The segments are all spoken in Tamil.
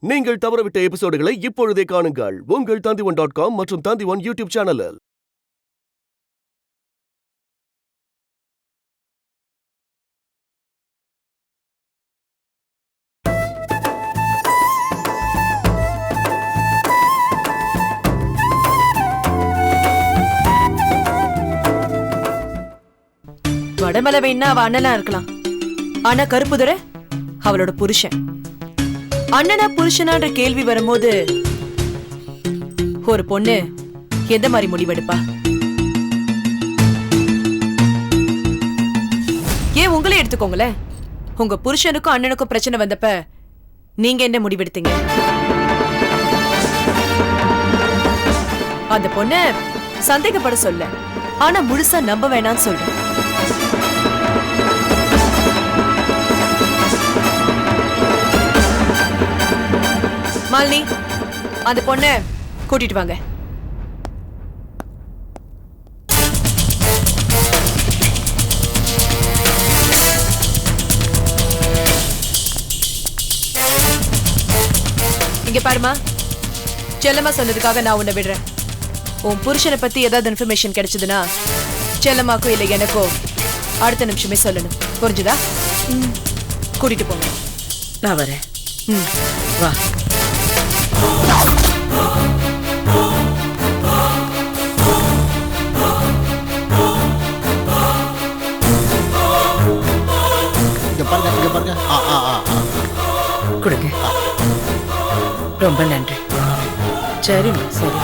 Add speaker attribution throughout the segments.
Speaker 1: நீங்கள் தவறவிட்ட எபிசோடுகளை இப்பொழுதே காணுங்கள் உங்கள் Tandivan.com மற்றும் Tandivan யூடியூப் சேனலில்.
Speaker 2: வடமலவைன்னா அவ அண்ணனா இருக்கலாம். ஆனா கருப்புதுரை அவளோட புருஷன். அண்ணனா புருஷனான்ற கேள்வி வரும்போது ஒரு பொண்ணு எந்த மாதிரி முடிவெடுப்பா? ஏன் உங்களே எடுத்துக்கோங்களேன். உங்க புருஷனுக்கும் அண்ணனுக்கும் பிரச்சனை வந்தப்ப நீங்க என்ன முடிவெடுத்தீங்க? அந்த பொண்ண சந்தேகப்பட சொல்ல, ஆனா முழுசா நம்ப வேணாம்னு சொல்றேன். மாலினி, அந்த பொண்ண கூட்டிட்டு வாங்க. இங்க பாருமா, செல்லம்மா சொன்னதுக்காக நான் உன்னை விடுறேன். உன் புருஷனை பத்தி ஏதாவது இன்ஃபர்மேஷன் கிடைச்சதுன்னா செல்லம்மாக்கோ இல்லை எனக்கோ அடுத்த நிமிஷமே சொல்லணும். புரிஞ்சுதா? கூட்டிட்டு போங்க.
Speaker 3: நான் வரேன். வா. கொடுங்க. ரொம்ப நன்றி. சரிம்மா, சரி.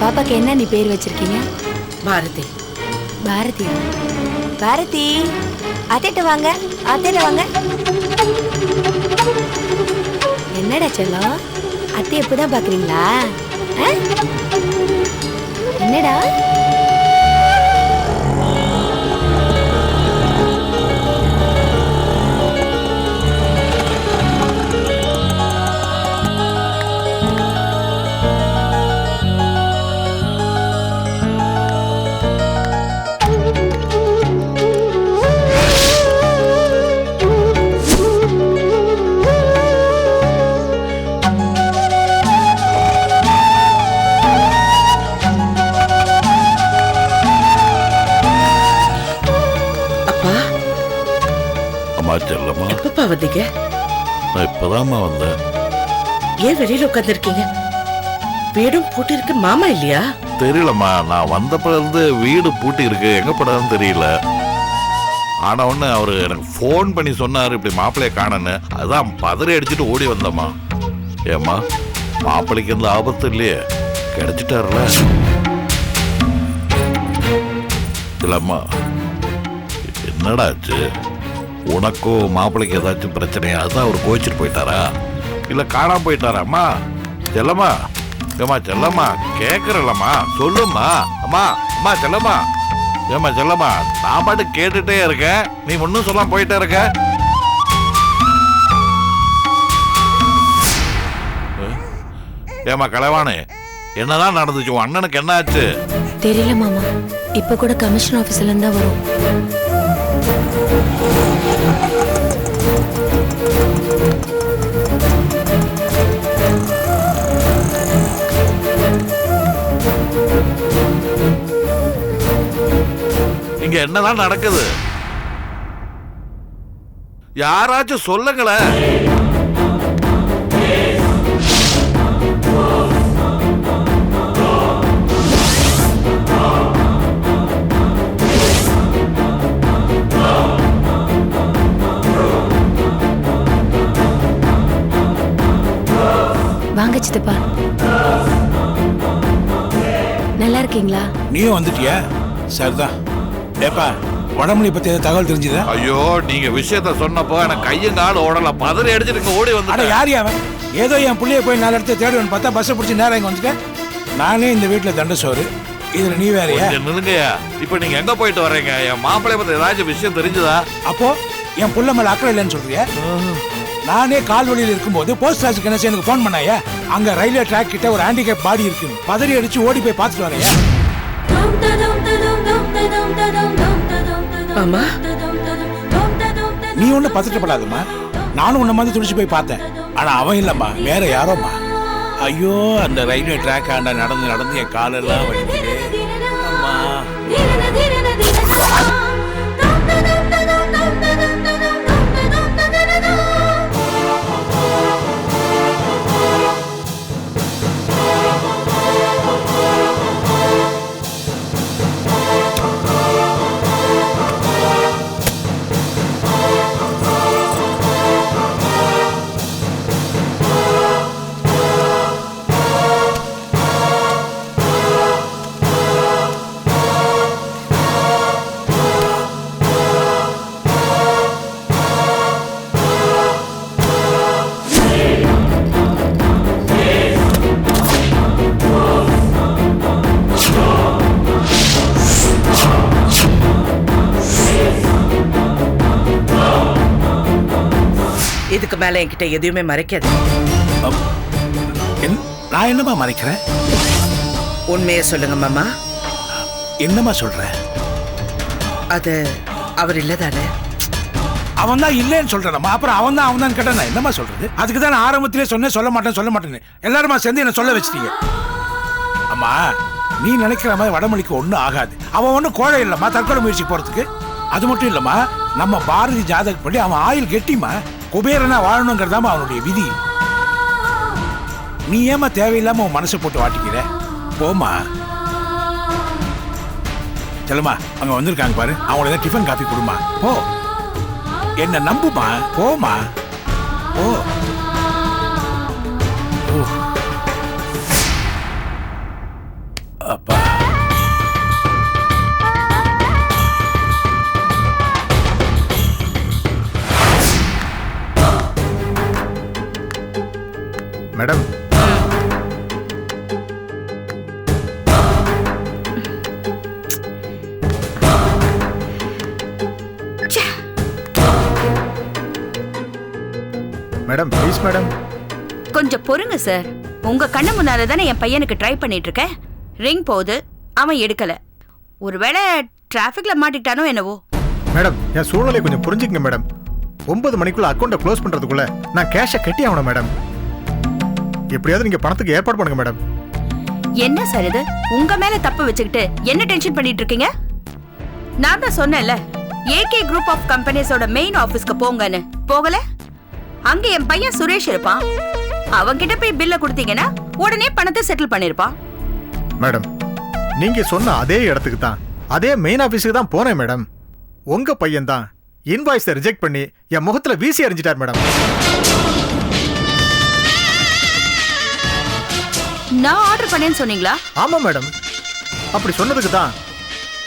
Speaker 4: பாப்பாக்கு என்ன நீ பேர் வச்சிருக்கீங்க?
Speaker 3: பாரதி.
Speaker 4: பாரதியா? பாரதி, அத்தைட்ட வாங்க, அத்தைட்ட வாங்க. என்னடா செல்லம், அத்தை எப்பதான் பாக்குறீங்களா? என்னடா?
Speaker 3: எப்பப்பா வந்தீங்க?
Speaker 5: நான் இப்பதாம்மா வந்தேன்.
Speaker 3: ஏன் வெளியில உட்கார்ந்துருக்கீங்க? வீடும் பூட்டி இருக்கு. மாமா இல்லையா?
Speaker 5: தெரியலம்மா, நான் வந்தப்ப இருந்து வீடு பூட்டி இருக்கு, எங்க போடாதுன்னு தெரியல. ஆனா ஒண்ணு அவரு எனக்கு போன் பண்ணி சொன்னாரு இப்படி மாப்பிள்ளைய காணன்னு. அதான் பதறி அடிச்சுட்டு ஓடி வந்தம்மா. ஏம்மா, மாப்பிள்ளைக்கு எந்த ஆபத்து இல்லையே? கிடைச்சிட்டாருல? இல்லம்மா, என்னடா ஆச்சு? உனக்கும் மாப்பிள்ளைக்கு ஏதாச்சும் பிரச்சனையா? அதுதான் அவர் கோச்சிட்டு போயிட்டாரா இல்ல காணாம போயிட்டாராம்மா? செல்லம்மா, ஏம்மா செல்லம்மா, கேக்குறல்லம்மா, சொல்லும்மா. அம்மா, அம்மா செல்லம்மா, ஏம்மா செல்லம்மா, நான் பாட்டு கேட்டுட்டே இருக்கேன், நீ ஒன்னும் சொல்லாம போயிட்டே இருக்க. ஏம்மா கலைவானே, என்னதான் நடந்துச்சு? உன் அண்ணனுக்கு என்ன ஆச்சு?
Speaker 4: தெரியல மாமா, இப்ப கூட கமிஷன் ஆபீஸ்ல இருந்தா வரும்.
Speaker 5: இங்க என்னதான் நடக்குது? யாராச்சும் சொல்லுங்களேன்.
Speaker 4: வாங்க சித்தப்பா, நல்லா இருக்கீங்களா?
Speaker 6: நீயும் வந்துட்டியா? சரிதான். ஏப்பா, வடமொழி பத்தி ஏதாவது தகவல் தெரிஞ்சுதா?
Speaker 5: ஐயோ, நீங்க விஷயத்த சொன்னப்போ எனக்கு கையும் காலும் ஓடல, பதறி அடிச்சுட்டு ஓடி வந்து.
Speaker 6: யார் அவன்? ஏதோ என் பிள்ளைய போய் 4 இடத்துல தேடுவேன்னு பார்த்தா பஸ்ஸை பிடிச்சி நேரம் இங்கே வந்துட்டேன். நானே இந்த வீட்டில் தண்டை சோறு, இதுல நீ வேறயா?
Speaker 5: கொஞ்சம் நில்லுங்கய்யா. இப்ப நீங்க எங்க போயிட்டு வர்றீங்க? என் மாப்பிள்ளை பத்தி ஏதாச்சும் விஷயம் தெரிஞ்சுதா?
Speaker 6: அப்போ என் புள்ள மேல அக்கறை இல்லைன்னு சொல்றியா? நானே கால் வழியில் இருக்கும்போது போஸ்ட் ஆஃபீஸ் கணேசன் எனக்கு ஃபோன் பண்ணாயா, அங்க ரயில்வே ட்ராக் கிட்ட ஒரு ஹேண்டிகேப் பாடி இருக்கு, பதறி அடிச்சு ஓடி போய் பார்த்துட்டு வரையா?
Speaker 3: மாமா
Speaker 6: நீ ஒன்னும் பதட்டப்படாதம்மா, நானும் உன்ன மாதிரி துடிச்சு போய் பார்த்தேன். ஆனா அவன் இல்லம்மா, வேற யாரோம்மா. ஐயோ, அந்த ரயில்வே ட்ராக் ஆண்ட நடந்து நடந்து என் காலெல்லாம் வலிக்குது அம்மா.
Speaker 3: இதுக்கு மேல என்கிட்ட எதுவுமே மறைக்காது.
Speaker 6: நான் என்னமா மறைக்கிறேன்?
Speaker 3: உண்மையை சொல்லுங்க மாமா.
Speaker 6: என்னமா சொல்ற?
Speaker 3: அது அவர் இல்லதானே?
Speaker 6: அவன் தான் இல்லைன்னு சொல்றேன்மா. அப்புறம் அவன் தான் கேட்டா நான் என்னமா சொல்றது? அதுக்கு தான் நான் ஆரம்பத்திலே சொன்னேன் சொல்ல மாட்டேன்னு. எல்லாருமா சேர்ந்து என்ன சொல்ல வச்சிட்டீங்க. அம்மா, நீ நினைக்கிற மாதிரி வடமொழிக்கு ஒன்றும் ஆகாது. அவன் ஒன்றும் கோழை இல்லம்மா தற்கொலை முயற்சி போறதுக்கு. அது மட்டும் இல்லம்மா, நம்ம பாரதி ஜாதகப்படி அவன் ஆயுள் கெட்டிமா, குபேரனா வாழணுங்கிறதாம அவனுடைய விதி. நீ ஏமா தேவையில்லாம உன் மனசை போட்டு வாட்டிக்கிற? போமா செல்லுமா, அங்க வந்திருக்காங்க பாரு, அவங்கள ஏதாவது டிஃபன் காஃபி கொடுமா. போ, என்ன நம்புமா, போமா. ஓ அப்பா.
Speaker 7: Madam, madam please madam.
Speaker 8: கொஞ்சம் பொறுங்க சார். உங்க கண்ணு முன்னால தானே என் பையனுக்கு ட்ரை பண்ணிட்டு இருக்கேன். ரிங் போகுது, அவன் எடுக்கல. ஒருவேளை டிராஃபிக்ல மாட்டிக்கிட்டானோ என்னவோ.
Speaker 7: மேடம், என் சூழ்நிலை கொஞ்சம் புரிஞ்சுக்கங்க மேடம். 9 மணிக்குள்ள அக்கௌண்ட்டை க்ளோஸ் பண்றதுக்குள்ள நான் கேஷை கட்டி ஆகணும் மேடம். எப்படியாவது நீங்க பணத்துக்கு ஏற்பாடு பண்ணுங்க மேடம்.
Speaker 8: என்ன சார் இது? உங்க மேல தப்பு வச்சுக்கிட்டு என்ன டென்ஷன் பண்ணிட்டு இருக்கீங்க? நான் தான் சொன்னேன்ல, ஏகே குரூப் ஆஃப் கம்பெனிஸோட மெயின் ஆபீஸ்க்கு போங்கன்னு. போகல? அங்க என் பையன் சுரேஷ் இருப்பான். அவன்கிட்ட போய் பில்ல கொடுத்தீங்கன்னா உடனே பணத்தை செட்டில் பண்ணிருப்பான்.
Speaker 7: மேடம், நீங்க சொன்ன அதே இடத்துக்கு தான், அதே மெயின் ஆபீஸுக்கு தான் போனேன் மேடம். உங்க பையன் தான் இன்வாய்ஸை ரிஜெக்ட் பண்ணி என் முகத்துல வீசி எறிஞ்சிட்டார் மேடம்.
Speaker 8: நான் ஆர்டர் பண்ணேன்னு சொன்னீங்களா?
Speaker 7: ஆமா மேடம், அப்படி சொன்னதுக்கு தான்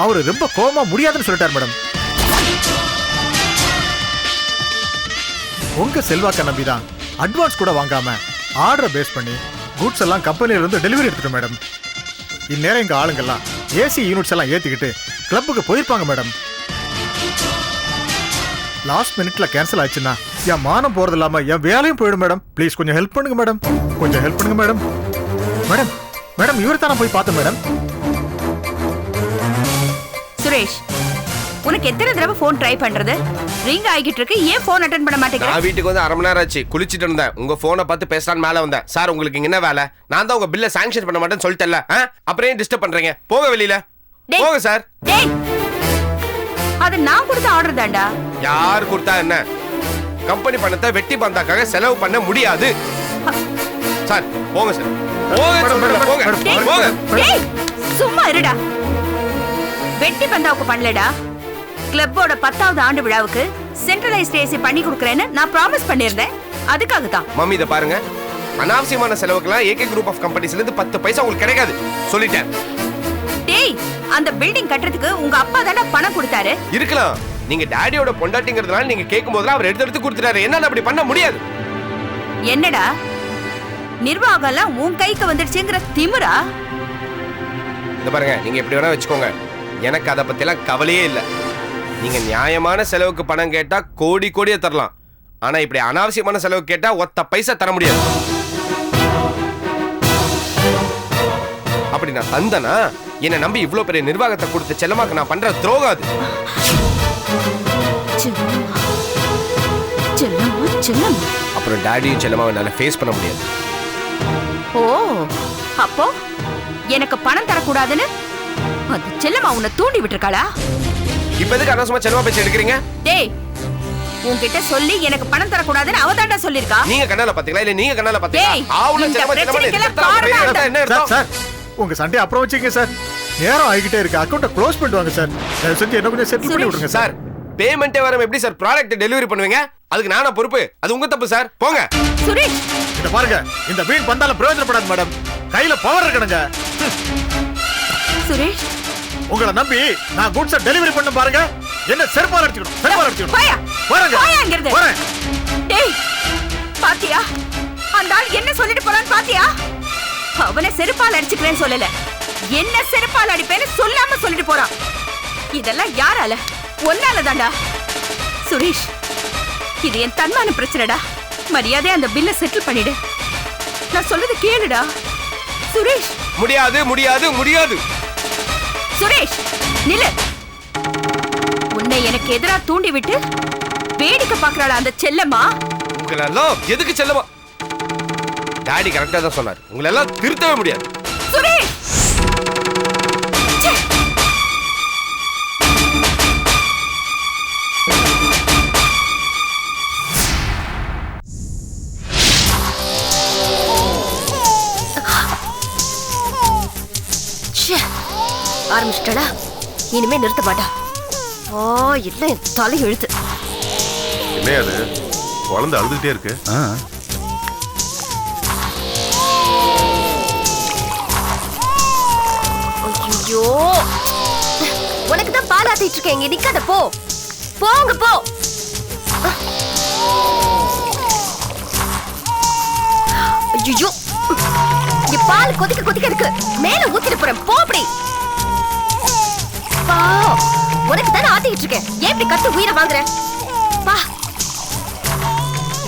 Speaker 7: அவரு ரொம்ப கோவமா முடியாதுன்னு சொல்லிட்டார் மேடம். உங்க செல்வாக்க நம்பிதான் அட்வான்ஸ் கூட வாங்காம ஆர்டரை பேஸ் பண்ணி குட்ஸ் எல்லாம் கம்பெனில இருந்து டெலிவரி எடுத்துட்டோம் மேடம். இந்நேரம் எங்க ஆளுங்கெல்லாம் ஏசி யூனிட்ஸ் எல்லாம் ஏத்திக்கிட்டு கிளப்புக்கு போயிருப்பாங்க மேடம். லாஸ்ட் மினிட்ல கேன்சல் ஆச்சுன்னா என் மானம் போறது இல்லாம என் வேலையும் போயிடும் மேடம். ப்ளீஸ் கொஞ்சம் ஹெல்ப் பண்ணுங்க மேடம், கொஞ்சம் ஹெல்ப் பண்ணுங்க மேடம். மேடம் மேடம் இவரை தான் போய் பார்த்தேன் மேடம்.
Speaker 8: சுரேஷ், உனக்கு எத்தனை தடவை போன் ட்ரை பண்றது? ரிங் ஆகிட்டு இருக்கு, ஏன் போன் அட்டெண்ட் பண்ண மாட்டேங்கிற?
Speaker 9: நான் வீட்டுக்கு வந்து 1/2 மணி நேரம் ஆச்சு, குளிச்சிட்டு இருந்தேன். உங்க போனை பார்த்து பேசலான்னு மேல வந்தேன். சார், உங்களுக்கு என்ன வேலை? நான் தான் உங்க பில்ல சாங்ஷன் பண்ண மாட்டேன்னு சொல்லிட்டேன்ல, அப்புறம் ஏன் டிஸ்டர்ப் பண்றீங்க? போங்க வெளியில, போங்க சார்.
Speaker 8: டேய், அது நான் கொடுத்த ஆர்டர் தான்டா.
Speaker 9: யார் கொடுத்தா என்ன? கம்பெனி பணத்தை வெட்டி பந்தாக்காக செலவு பண்ண முடியாது. சார் போங்க சார், போங்க.
Speaker 8: டேய், சும்மா இருடா. வெட்டி பந்தாவுக்கு பண்ணலடா. கிளப்போட 10வது ஆண்டு விழாவுக்கு சென்ட்ரலைஸ்ட் ஏசி பண்ணி கொடுக்கறேன்னு நான் ப்ராமிஸ் பண்ணியிருந்தேன். அதுக்காக தான்.
Speaker 9: மம்மி இத பாருங்க, அனாவசியமான செலவுக்கெல்லாம் ஏகே குரூப் ஆஃப் கம்பெனிஸ்ல இருந்து 10 பைசா உங்களுக்கு கிடைக்காது சொல்லிட்டேன்.
Speaker 8: டேய், அந்த பில்டிங் கட்டுறதுக்கு உங்க அப்பா தானே பணம் கொடுத்தாரு.
Speaker 9: இருக்கலாம், நீங்க டாடியோட பொண்டாட்டிங்கிறதுனால நீங்க கேட்கும் போதெல்லாம் அவர் எடுத்து கொடுத்துட்டாரு. என்னால அப்படி பண்ண முடியாது.
Speaker 8: என்னடா நிர்வாகம் எல்லாம் உன் கைக்கு வந்துடுச்சுங்கிற திமிரா?
Speaker 9: இந்த பாருங்க, நீங்க எப்படி வேணா வச்சுக்கோங்க, எனக்கு அதை பத்திலாம் கவலையே இல்லை. நீங்க நியாயமான செலவுக்கு பணம் கேட்டா கோடி கோடியே தரலாம். ஆனா இப்படி அனாவசியமான செலவுக்கு கேட்டா ஒத்த பைசா தர முடியாது. அப்படி நான் தந்தனா என்னை நம்பி இவ்வளவு பெரிய நிர்வாகத்தை கொடுத்த செல்லமாக்கு நான் பண்ற துரோகம் அது. அப்புறம் டாடியும் செல்லமாவை என்னால ஃபேஸ் பண்ண முடியாது.
Speaker 8: ஓ, அப்போ எனக்கு பணம் தரக்கூடாதுன்னு அந்த செல்லம்மா உன்னை தூண்டி விட்டுருக்காளா?
Speaker 9: இப்ப எதுக்கு அனாவசியமா செல்லமா பேச்சு எடுக்கிறீங்க?
Speaker 8: டேய், உன்கிட்ட சொல்லி எனக்கு பணம் தரக்கூடாதுன்னு அவ தாண்டா சொல்லிருக்கா.
Speaker 9: நீங்க கண்ணால பாத்தீங்களா இல்ல நீங்க கண்ணால பாத்தீங்களா?
Speaker 8: டேய்,
Speaker 9: ஆவுல
Speaker 8: இந்த
Speaker 9: செல்லமா
Speaker 8: பிரச்சனைக்கெல்லாம் காரணம்
Speaker 9: என்ன அர்த்தம்?
Speaker 7: சார் உங்க சண்டே அப்புறம் வச்சுங்க சார். நேரம் ஆகிக்கிட்டே இருக்கு. அக்கௌண்ட்டை க்ளோஸ் பண்ணுவாங்க சார். தயவு செஞ்சு என்ன கொஞ்சம் செட்டில் பண்ணி விடுங்க சார்.
Speaker 9: பேமெண்ட்டே வராம எப்படி சார் ப்ராடக்ட் டெலிவரி பண்ணுவீங்க? அதுக்கு நானா பொறுப்பு? அது உங்க தப்பு சார். போங்க.
Speaker 8: சுரேஷ்,
Speaker 7: இத பாருங்க, இந்த வீண் பந்தால பிரயோஜனப்படாது மேடம். கையில பவர் இருக்கணுங்க.
Speaker 8: சுரேஷ்,
Speaker 7: உங்களை நம்பி நான் குட்ஸை டெலிவரி பண்ண பாருங்க. என்ன செருப்பால அடிச்சுக்கணும், செருப்பால அடிச்சுக்கணும்.
Speaker 8: போயா,
Speaker 7: போறேங்க,
Speaker 8: போயா இங்கிருந்து.
Speaker 7: போறேன்.
Speaker 8: டேய், பாத்தியா அந்த ஆள் என்ன சொல்லிட்டு போறான்னு பாத்தியா? அவனை செருப்பால் அடிச்சுக்கிறேன்னு சொல்லல, என்ன செருப்பால் அடிப்பேன்னு சொல்லாம சொல்லிட்டு போறான். இதெல்லாம் யாரால? ஒன்னால தாண்டா. சுரேஷ், இது என் தன்மான பிரச்சனைடா. மரியாதை அந்த பில்ல செட்டில் பண்ணிடு. நான் சொல்றது கேளுடா சுரேஷ்.
Speaker 9: முடியாது முடியாது முடியாது.
Speaker 8: சுரேஷ், நில்லு. உன்னை எனக்கு எதிரா தூண்டி விட்டு வேடிக்கை பாக்குறாளா அந்த செல்லம்மா?
Speaker 9: உங்களெல்லாம் எதுக்கு செல்லமா? டாடி கரெக்டா தான் சொன்னார், உங்களெல்லாம் திருத்தவே முடியாது.
Speaker 8: சுரேஷ்,
Speaker 4: ஆரம்பிச்சிட்டா இனிமே நிறுத்த மாட்டா. இல்லை தலை எழுத்து.
Speaker 10: என்ன அது குழந்தை அழுதுகிட்டே இருக்கு?
Speaker 4: ஐயோ, உனக்கு தான் பால் ஆத்திட்டு இருக்கேன். இங்க நிக்காத, போ போங்க போ. ஐயோ, இங்க பால் கொதிக்க கொதிக்க இருக்கு. மேல ஊத்திட்டு போறேன், போ. அப்படி பா, உனக்கு தானே ஆத்திட்டு இருக்கேன். ஏன் இப்படி கத்து உயிரை வாங்குற? பா,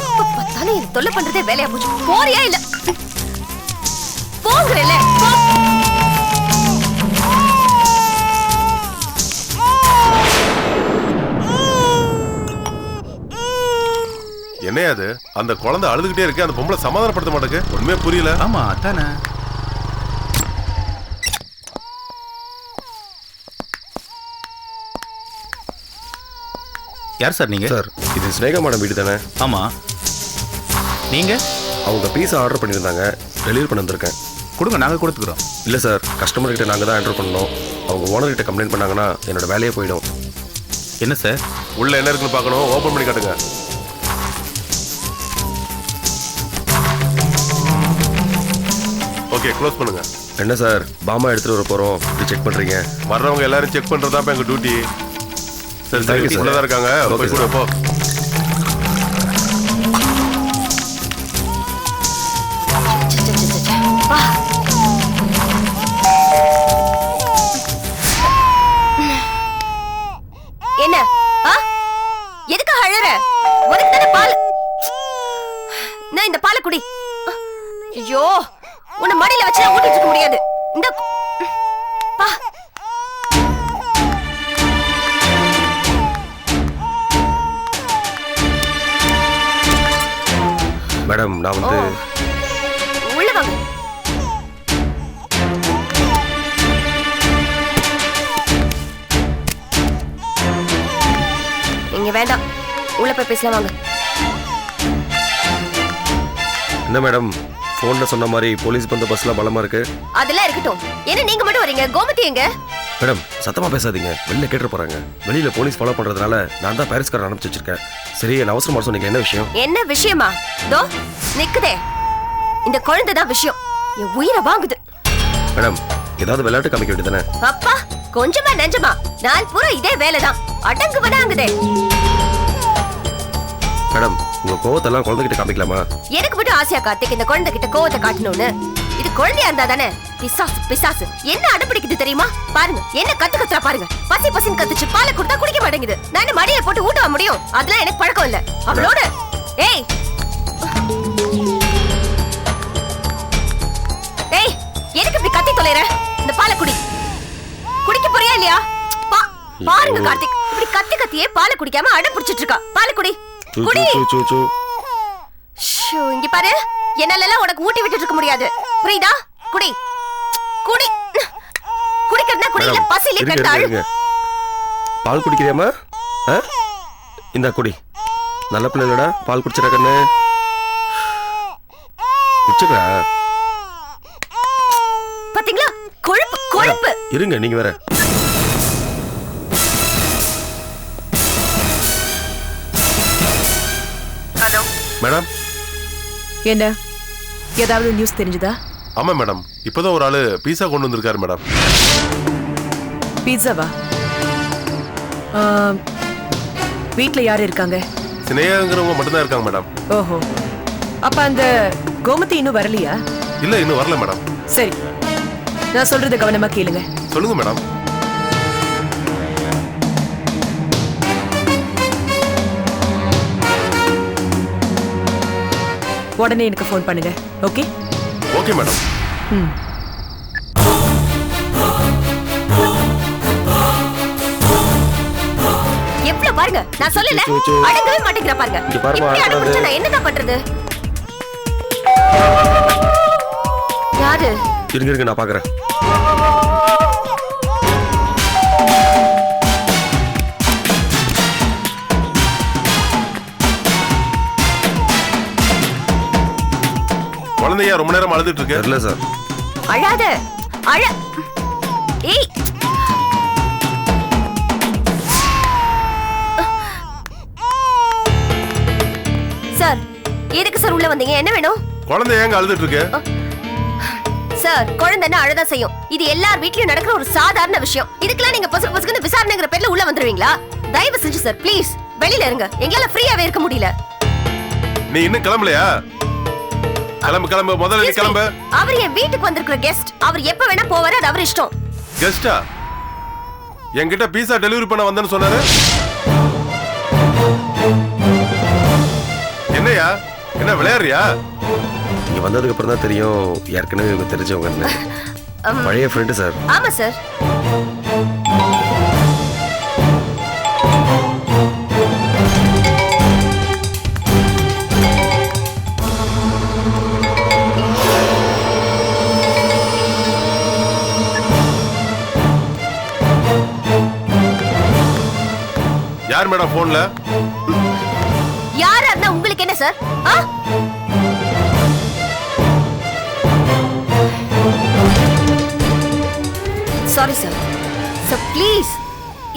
Speaker 4: எப்ப பார்த்தாலும் எனக்கு தொல்லை பண்றதே வேலையா போச்சு. போறியா இல்ல? போங்கறல, போ.
Speaker 10: என்ன அது அந்த குழந்தை அழுதுகிட்டே இருக்கு, அந்த பொம்பளை சமாதானப்படுத்த மாட்டேங்க. ஒண்ணுமே புரியல.
Speaker 11: ஆமா அதானே. யார் சார் நீங்க?
Speaker 12: சார், இது ஸ்னேகா மேடம் வீடு தானே?
Speaker 11: ஆமா. நீங்க?
Speaker 12: அவங்க பீஸா ஆர்டர் பண்ணியிருந்தாங்க, டெலிவரி பண்ண வந்திருக்கேன்.
Speaker 11: கொடுங்க, நாங்க கொடுத்துக்கிறோம்.
Speaker 12: இல்லை சார், கஸ்டமர் கிட்ட நாங்கள் தான் ஆர்டர் பண்ணணும். அவங்க ஓனர் கிட்ட கம்ப்ளைண்ட் பண்ணாங்கன்னா என்னோட வேலையே போயிடும்.
Speaker 11: என்ன சார்?
Speaker 10: உள்ள என்ன இருக்குன்னு பார்க்கணும், ஓபன் பண்ணி காட்டுங்க. ஓகே, க்ளோஸ் பண்ணுங்க.
Speaker 12: என்ன சார், பாமா எடுத்துட்டு வர போறோம், இப்படி செக் பண்றீங்க?
Speaker 10: வர்றவங்க எல்லாரும் செக் பண்றதா எங்க டியூட்டி. சரி
Speaker 12: Thank you,
Speaker 10: சரி,
Speaker 12: sir.
Speaker 10: உள்ளதா இருக்காங்க.
Speaker 12: Okay,
Speaker 10: போய் கூட
Speaker 12: sir.
Speaker 10: போ.
Speaker 4: வா. என்ன? எதுக்கு அழற? உனக்கு தானே பால். நான் இந்த பாலை குடி. ஐயோ, உன்னை மடியில வச்சு ஊட்டிட்டு இருக்க முடியாது. இந்த பா.
Speaker 12: மேடம், நான் வந்து
Speaker 4: உள்ள வாங்க. இங்க வேண்டாம், உள்ள போய் பேசலாம் வாங்க.
Speaker 12: என்ன மேடம், போன்ல சொன்ன மாதிரி போலீஸ் பந்த பஸ்லாம் பலமா இருக்கு.
Speaker 4: அதெல்லாம் இருக்கட்டும். என்ன நீங்க மட்டும் வரீங்க? கோமதி எங்க?
Speaker 12: மேடம், சத்தமா பேசாதீங்க, வெளில கேட்டு போறாங்க. வெளியில போலீஸ் ஃபாலோ பண்றதுனால நான் தான் பாரிஸ்காரன் அனுப்பிச்சு வச்சிருக்கேன். சரி, என்ன அவசரமா சொன்னீங்க, என்ன விஷயம்?
Speaker 4: என்ன விஷயமா? தோ நிக்குதே, இந்த குழந்தை தான் விஷயம். என் உயிரை வாங்குது.
Speaker 12: மேடம், ஏதாவது விளையாட்டு காமிக்க வேண்டியதானே?
Speaker 4: அப்பா, கொஞ்சமா நெஞ்சமா நாள் பூரா இதே வேலைதான். அடங்கு வடாங்குதே.
Speaker 12: மேடம், உங்க கோவத்தெல்லாம் குழந்தைகிட்ட காமிக்கலாமா?
Speaker 4: எனக்கு மட்டும் ஆசையா கார்த்திக் இந்த குழந்தை கிட்ட கோவத்தை காட்டணும்னு. இது குழந்தையா இருந்தா தானே? பிசாசு பிசாசு என்ன அடம்பிடிக்குது தெரியுமா? பாருங்க என்ன கத்துறா பாருங்க. பசி பசின்னு கத்துச்சு, பாலை கொடுத்தா குடிக்க மாட்டேங்குது. நான் என்ன மடியில போட்டு ஊட்டவா முடியும்? அதெல்லாம் எனக்கு பழக்கம் இல்ல. அவளோட ஏய் ஏய் எதுக்கு இப்படி கத்தி தொலைற? இந்த பாலை குடிக்க போறியா இல்லையா? பாருங்க கார்த்திக், இப்படி கத்தி கத்தியே பாலை குடிக்காம அடம் பிடிச்சிட்டு இருக்கா. பாலை குடி. இங்க பாரு, என்னால உனக்கு ஊட்டி விட்டுட்டு இருக்க முடியாது, புரியுதா? குடி குடி. குடிக்கிறதா குடி, இல்ல பசியிலே கெட்ட அழு.
Speaker 12: பால் குடிக்கிறியாமா? இந்த குடி. நல்ல பிள்ளைடா, பால் குடிச்சிட கண்ணு. குடிச்சுடா.
Speaker 4: பாத்தீங்களா? கொழுப்பு கொழுப்பு.
Speaker 12: இருங்க நீங்க வேற.
Speaker 4: Hello
Speaker 10: madam.
Speaker 2: என்ன ஏதாவது நியூஸ் தெரிஞ்சதா?
Speaker 10: ஆமா மேடம், இப்பதான் ஒரு ஆளு பீஸா கொண்டு வந்திருக்காரு மேடம்.
Speaker 2: பீட்சாவா? வீட்ல யாரு இருக்காங்க?
Speaker 10: சினேகாங்கிறவங்க மட்டும்தான் இருக்காங்க மேடம்.
Speaker 2: ஓஹோ, அப்ப அந்த கோமதி இன்னும் வரலையா?
Speaker 10: இல்ல இன்னும் வரல மேடம்.
Speaker 2: சரி, நான் சொல்றத கவனமா கேளுங்க.
Speaker 10: சொல்லுங்க மேடம்.
Speaker 2: உடனே எனக்கு ஃபோன் பண்ணுங்க. ஓகே?
Speaker 10: Okay madam.
Speaker 4: எவ்வளவு பாருங்க, நான் சொல்லல அடங்கவே மாட்டேங்கிற பாருங்க. இப்படி அடம் பிடிச்சா நான் என்னதான் பண்றது? யாரு?
Speaker 12: இருங்க நான் பாக்குறேன்.
Speaker 10: குழந்தையா ரொம்ப நேரம் அழுதுட்டு இருக்கு.
Speaker 12: இல்ல சார்.
Speaker 4: அழாத அழ. ஏய் சார், எதுக்கு சார் உள்ள வந்தீங்க? என்ன வேணும்?
Speaker 10: குழந்தை ஏங்க அழுதுட்டு இருக்கு?
Speaker 4: சார், குழந்தைன்னா அழதா செய்யும். இது எல்லார் வீட்லயும் நடக்கிற ஒரு சாதாரண விஷயம். இதுக்கெல்லாம் நீங்க பசங்க பசங்க விசாரணைங்கிற பேர்ல உள்ள வந்துருவீங்களா? தயவு செஞ்சு சார் ப்ளீஸ் வெளியில இருங்க. எங்களால ஃப்ரீயாவே இருக்க முடியல.
Speaker 10: நீ இன்னும் கிளம்பலையா? கிளம்பு கிளம்பு, முதல்ல நீ கிளம்பு.
Speaker 4: அவர் என் வீட்டுக்கு வந்திருக்கிற கெஸ்ட். அவர் எப்ப வேணா போவாரு, அது அவர் இஷ்டம்.
Speaker 10: கெஸ்டா? என்கிட்ட பீஸா டெலிவரி பண்ண வந்தேன்னு சொன்னாரு. என்னையா, என்ன விளையாடுறியா?
Speaker 12: நீங்க வந்ததுக்கு அப்புறம் தான் தெரியும் ஏற்கனவே இவங்க தெரிஞ்சவங்க. பழைய ஃப்ரெண்டு சார்.
Speaker 4: ஆமா சார்.
Speaker 10: யார் மேடம் போன்ல?
Speaker 4: யாரா இருந்தா உங்களுக்கு என்ன sir? Sorry sir. Sir please,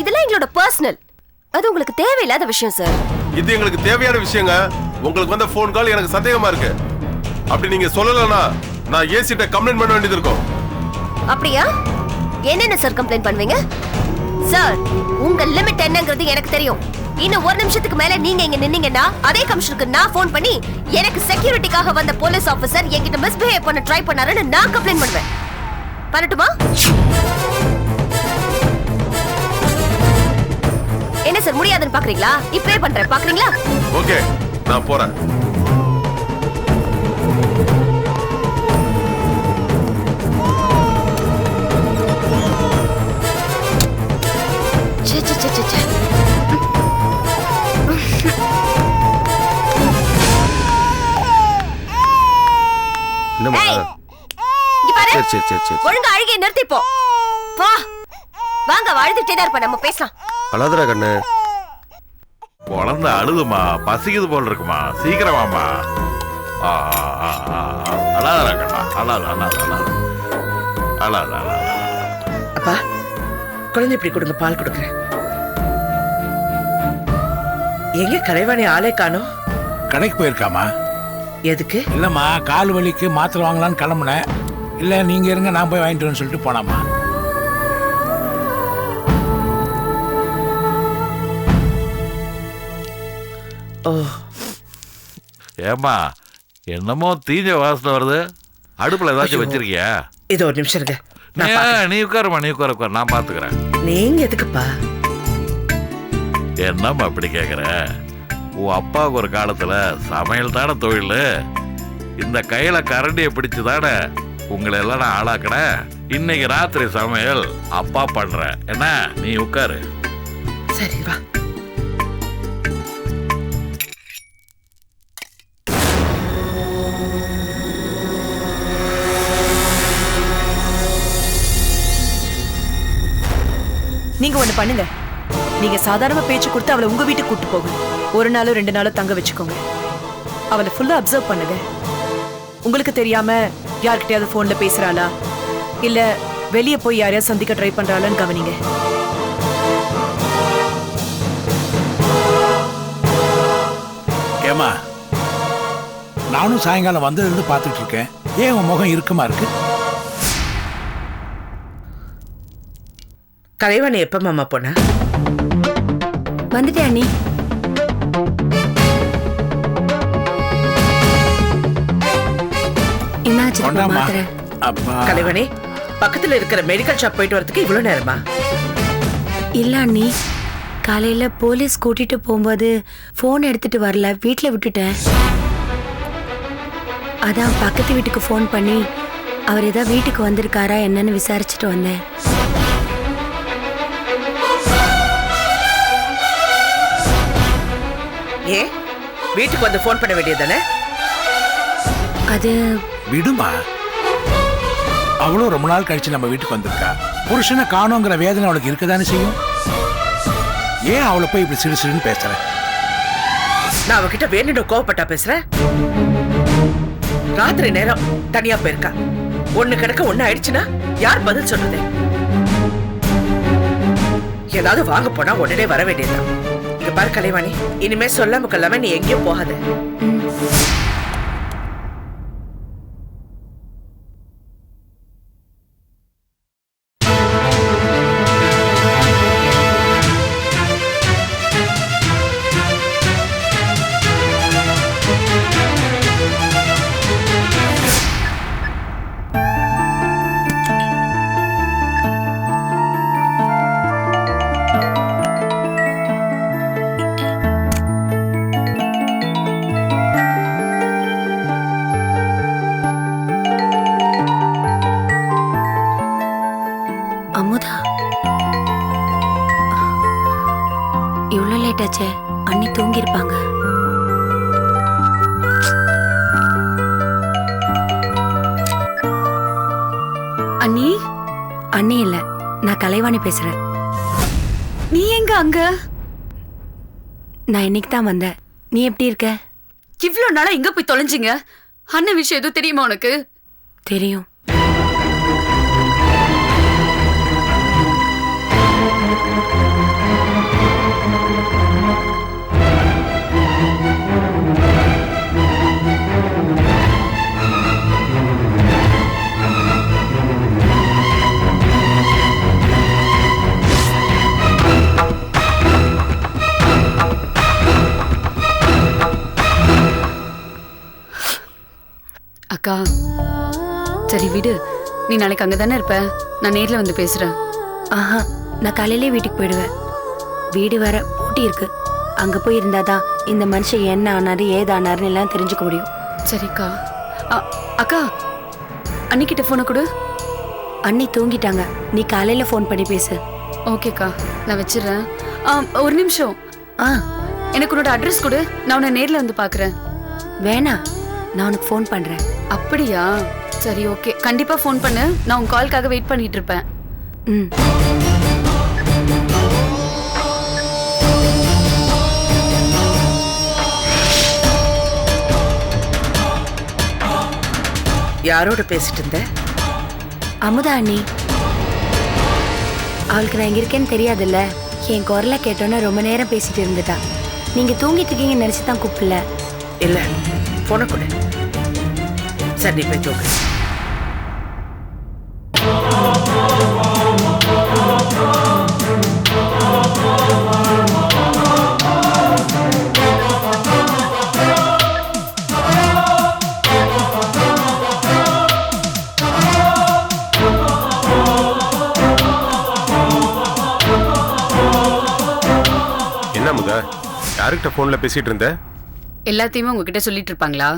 Speaker 4: இதெல்லாம் எங்களோட பர்சனல். அது உங்களுக்கு தேவையில்லாத விஷயம் சார்.
Speaker 10: இது எங்களுக்கு தேவையான விஷயங்க. உங்களுக்கு வந்த போன் கால் எனக்கு சந்தேகமா இருக்கு. அப்படி நீங்க சொல்லலனா நான் ஏசிட்ட கம்ப்ளைண்ட் பண்ண வேண்டியது இருக்கும்.
Speaker 4: அப்படியா? என்னென்ன சார் கம்ப்ளைண்ட் பண்ணுவீங்க? சார், உங்க லிமிட் என்னங்கிறது எனக்கு தெரியும். இன்னும் ஒரு நிமிஷத்துக்கு மேல நீங்க இங்க நின்னீங்கன்னா அதே கமிஷனுக்கு நான் போன் பண்ணி எனக்கு செக்யூரிட்டிக்காக வந்த போலீஸ் ஆபீசர் என்கிட்ட மிஸ்பிஹேவ் பண்ண ட்ரை பண்ணாருன்னு நான் கம்ப்ளைண்ட் பண்ணுவேன். பண்ணட்டுமா? என்ன சார் முடியாதுன்னு பாக்குறீங்களா? இப்பவே பண்றேன், பாக்குறீங்களா?
Speaker 10: ஓகே, நான் போறேன்.
Speaker 4: ஒழுங்கா அழுகையை நிறுத்தி போ. வாங்க, அழுதுட்டே தான் இருப்ப, நம்ம பேசலாம்.
Speaker 12: அழாதடா கண்ணு.
Speaker 5: குழந்தை அழுதுமா, பசிக்குது போல் இருக்குமா, சீக்கிரமாமா. அழாதடா கண்ணா, அழாத.
Speaker 3: அப்பா, குழந்தை இப்படி கொடுங்க, பால் கொடுக்குறேன். எங்க கலைவாணி ஆளே காணோம்?
Speaker 6: கடைக்கு போயிருக்காமா?
Speaker 3: எதுக்கு?
Speaker 6: இல்லம்மா, கால் வலிக்கு மாத்திரை வாங்கலான்னு கிளம்புனேன். இல்ல நீங்க இருங்க, நான் போய் வாங்கிட்டு வரேன்னு சொல்லிட்டு போனாமா.
Speaker 5: ஏமா, என்னமோ தீஞ்ச வாசனை வருது. அடுப்புல ஏதாச்சும் வச்சிருக்கியா?
Speaker 3: இது ஒரு நிமிஷம் இருங்க. நான் பாத்துக்கிறேன்.
Speaker 5: நீ உட்காருமா, நீ உட்காரு, நான் பாத்துக்கிறேன்.
Speaker 3: நீங்க எதுக்குப்பா?
Speaker 5: என்னம்மா அப்படி கேக்குற? உன் அப்பாவுக்கு ஒரு காலத்துல சமையல் தானே தொழில். இந்த கையில கரண்டியை பிடிச்சு தானே உங்களை எல்லாம் நான் ஆளாக்கினேன். இன்னைக்கு ராத்திரி சமையல் அப்பா பண்றேன். என்ன, நீ உட்காரு.
Speaker 3: சரி வா.
Speaker 2: நீங்க ஒண்ணு பண்ணுங்க. நீங்க சாதாரண பேச்சு கொடுத்து அவளை உங்க வீட்டுக்கு கூட்டு போங்க. ஒரு நாளோ 2 நாளோ தங்க வச்சுக்கோங்க. அவளை ஃபுல்லா அப்சர்வ் பண்ணுங்க. உங்களுக்கு தெரியாம யார்கிட்டயாவது போன்ல பேசுறாளா, இல்ல வெளியே போய் யாரையா சந்திக்க ட்ரை பண்றாளான்னு கவனிங்க.
Speaker 6: ஏமா, நானும் சாயங்காலம் வந்ததுலேருந்து பார்த்துட்டு இருக்கேன். ஏன் உன் முகம் இறுக்கமா இருக்கு?
Speaker 3: கலைவாணி எப்ப மாமா போனா?
Speaker 8: வந்துட்டேன் அண்ணி. என்னாச்சு
Speaker 6: கொண்டாம்மா.
Speaker 8: மாத்திரை?
Speaker 6: அப்பா
Speaker 3: கலைவாணி, பக்கத்துல இருக்கிற மெடிக்கல் ஷாப் போயிட்டு வரதுக்கு இவ்வளவு நேரமா?
Speaker 13: இல்ல அண்ணி, காலையில போலீஸ் கூட்டிட்டு போகும்போது போன் எடுத்துட்டு வரல, வீட்டுல விட்டுட்டேன். அதான் பக்கத்து வீட்டுக்கு போன் பண்ணி அவர் ஏதாவது வீட்டுக்கு வந்திருக்காரா என்னன்னு விசாரிச்சுட்டு வந்தேன்.
Speaker 3: ஏன் வீட்டுக்கு வந்து போன் பண்ண வேண்டியதானே?
Speaker 13: அது
Speaker 6: விடுமா, அவளும் ரொம்ப நாள் கழிச்சு நம்ம வீட்டுக்கு வந்திருக்கா. புருஷனை காணோங்கிற வேதனை அவளுக்கு இருக்கதானே செய்யும். ஏன் அவளை போய் இப்படி சிறு சிறுன்னு பேசுற?
Speaker 3: நான் அவகிட்ட வேணும்னு கோவப்பட்டா பேசுறேன்? ராத்திரி நேரம் தனியா போயிருக்கா. ஒண்ணு கிடக்க ஒண்ணு ஆயிடுச்சுன்னா யார் பதில் சொல்றது? ஏதாவது வாங்க போனா உடனே வர வேண்டியதுதான். இங்க பாரு கலைவாணி, இனிமே சொல்லாம கொள்ளாம நீ எங்கேயும் போகாத.
Speaker 13: அமுதா, இவ்வளோ லேட் ஆச்சே, அண்ணி தூங்கியிருப்பாங்க.
Speaker 8: அண்ணி,
Speaker 13: அண்ணி இல்ல, நான் கலைவாணி பேசுறேன்.
Speaker 8: நீ எங்க அங்க?
Speaker 13: நான் இன்னைக்கு தான் வந்தேன். நீ எப்படி இருக்க?
Speaker 8: இவ்வளவு நாளா எங்க போய் தொலைஞ்சிங்க? அண்ணன் விஷயம் எதுவும் தெரியுமா உனக்கு?
Speaker 13: தெரியும்.
Speaker 8: அக்கா, சரி விடு. நீ நாளைக்கு அங்க தானே இருப்ப, நான் நேர்ல வந்து பேசுறேன்.
Speaker 13: ஆஹா, நான் காலையிலே வீட்டுக்கு போயிடுவேன். வீடு வேற பூட்டி இருக்கு. அங்க போய் இருந்தாதான் இந்த மனுஷன் என்ன ஆனாரு ஏதானாருன்னு எல்லாம் தெரிஞ்சுக்க முடியும்.
Speaker 8: சரிக்கா. அக்கா, அன்னிக்கிட்ட போனை கொடு.
Speaker 13: அண்ணி தூங்கிட்டாங்க, நீ காலையில ஃபோன் பண்ணி பேசு.
Speaker 8: ஓகேக்கா, நான் வச்சிடுறேன். ஒரு நிமிஷம். எனக்கு உன்னோட அட்ரஸ் கொடு, நான் உன்னை நேர்ல வந்து பாக்குறேன்.
Speaker 13: வேணா, நான் உனக்கு ஃபோன் பண்றேன்.
Speaker 8: அப்படியா? சரி, ஓகே, கண்டிப்பா ஃபோன் பண்ணு. நான் உன் கால்க்காக வெயிட் பண்ணிட்டு இருப்பேன்.
Speaker 3: யாரோட பேசிட்டு இருந்த?
Speaker 13: அமுதா அண்ணி. அவளுக்கு நான் எங்க இருக்கேன்னு தெரியாதுல்ல. என் குரலை கேட்டோன்னா ரொம்ப நேரம் பேசிட்டு இருந்துட்டா. நீங்க தூங்கிட்டு இருக்கீங்கன்னு நினைச்சுதான் கூப்பிடல.
Speaker 3: இல்ல, போன கூட. சரி, நீ போய் தூக்கு.
Speaker 10: என்ன முக யாருக்கிட்ட போன்ல பேசிட்டு இருந்த?
Speaker 14: எல்லாத்தையுமே உங்ககிட்ட சொல்லிட்டு இருப்பாங்களா?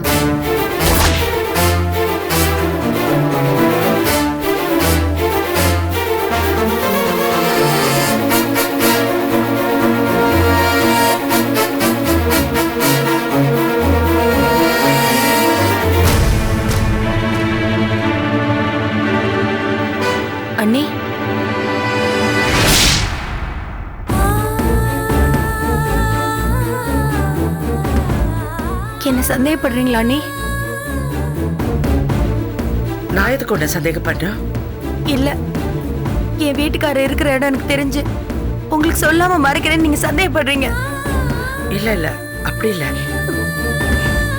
Speaker 13: அண்ணி, என்ன சந்தேகப்படுறீங்களா அண்ணி?
Speaker 3: நான் எதுக்கு உன்னை சந்தேகப்பட்டேன்?
Speaker 13: இல்ல, என் வீட்டுக்காரர் இருக்கிற இடம் எனக்கு தெரிஞ்சு உங்களுக்கு சொல்லாம மறைக்கிறேன்னு நீங்க சந்தேகப்படுறீங்க.
Speaker 3: இல்ல இல்ல, அப்படி இல்ல.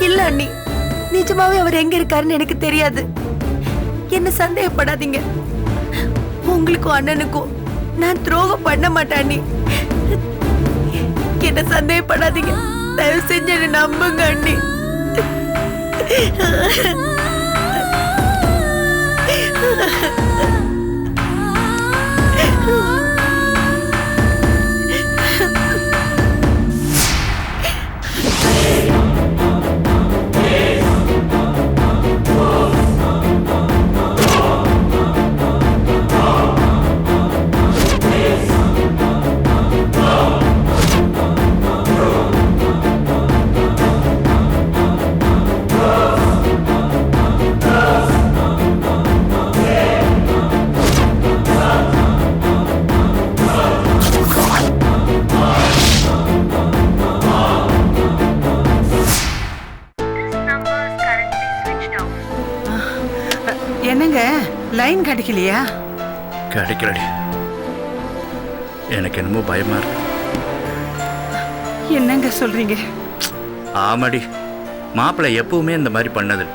Speaker 13: இல்ல அண்ணி, நிஜமாவே அவர் எங்க இருக்காருன்னு எனக்கு தெரியாது. என்ன சந்தேகப்படாதீங்க. உங்களுக்கும் அண்ணனுக்கும் நான் துரோகம் பண்ண மாட்டேன் அண்ணி. என்ன சந்தேகப்படாதீங்க. தயவு செஞ்சு என்ன நம்புங்க அண்ணி.
Speaker 3: என்னங்க லைன் கிடைக்கலையா?
Speaker 11: கிடைக்கலடி. எனக்கு என்னமோ பயமா இருக்கு.
Speaker 3: என்னங்க சொல்றீங்க?
Speaker 11: ஆமாடி, மாப்பிள்ளை எப்பவுமே இந்த மாதிரி பண்ணது.